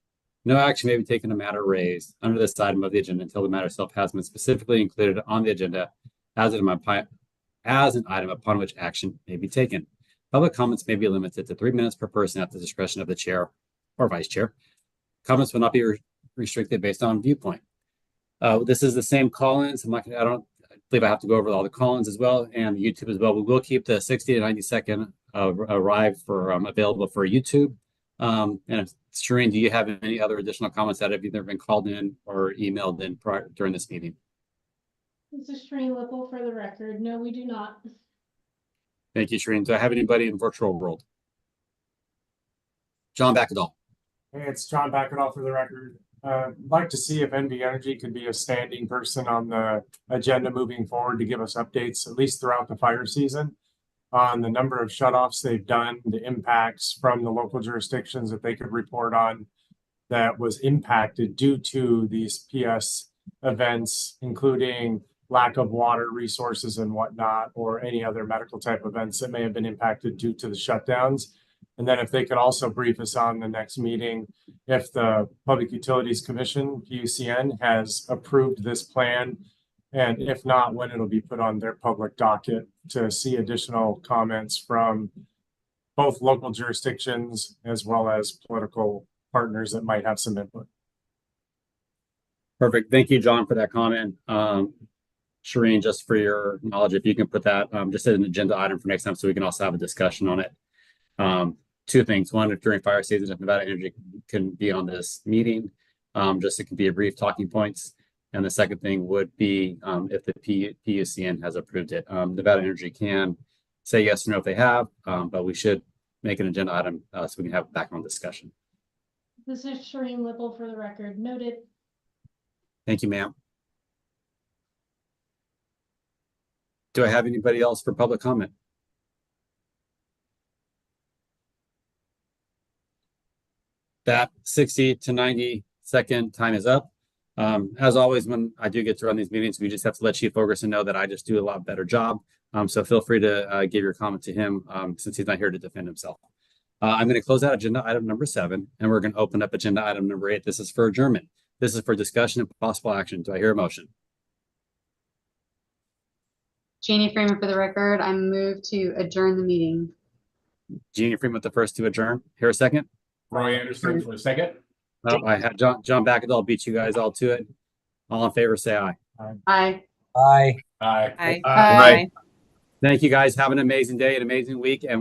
No action may be taken on a matter raised under this item of the agenda until the matter itself has been specifically included on the agenda as an item upon which action may be taken. Public comments may be limited to 3 minutes per person at the discretion of the chair or vice chair. Comments will not be restricted based on viewpoint. This is the same call-ins. I don't believe I have to go over all the call-ins as well and YouTube as well. We will keep the 60 to 90 second arrive for available for YouTube. And Shireen, do you have any other additional comments that have either been called in or emailed in during this meeting? This is Shireen Whipple for the record. No, we do not. Thank you, Shireen. Do I have anybody in virtual world? John Backadall. Hey, it's John Backadall for the record. I'd like to see if NV Energy could be a standing person on the agenda moving forward to give us updates, at least throughout the fire season, on the number of shutoffs they've done, the impacts from the local jurisdictions that they could report on that was impacted due to these PS events, including lack of water resources and whatnot, or any other medical type events that may have been impacted due to the shutdowns. And then if they could also brief us on the next meeting, if the Public Utilities Commission, PUCN, has approved this plan, and if not, when it'll be put on their public docket to see additional comments from both local jurisdictions as well as political partners that might have some input. Perfect. Thank you, John, for that comment. Shireen, just for your knowledge, if you can put that just as an agenda item for next time so we can also have a discussion on it. two things. One, if during fire season, if Nevada Energy can be on this meeting, just it can be a brief talking points. And the second thing would be if the PUCN has approved it. Nevada Energy can say yes or no if they have, but we should make an agenda item so we can have background discussion. This is Shereen Whipple for the record. Noted. Thank you, ma'am. Do I have anybody else for public comment? That 60 to 90-second time is up. As always, when I do get to run these meetings, we just have to let Chief Ogerson know that I just do a lot better job. So feel free to give your comment to him since he's not here to defend himself. I'm going to close out agenda item number 7, and we're going to open up agenda item number 8. This is for adjournment. This is for discussion and possible action. Do I hear a motion? Jeannie Freeman for the record. I move to adjourn the meeting. Jeannie Freeman with the first to adjourn. Here a second. Roy Anderson for a second. Oh, I had John Backendall beat you guys all to it. All in favor, say aye. Aye. Aye. Aye. Aye. Aye. Thank you guys. Have an amazing day, an amazing week. And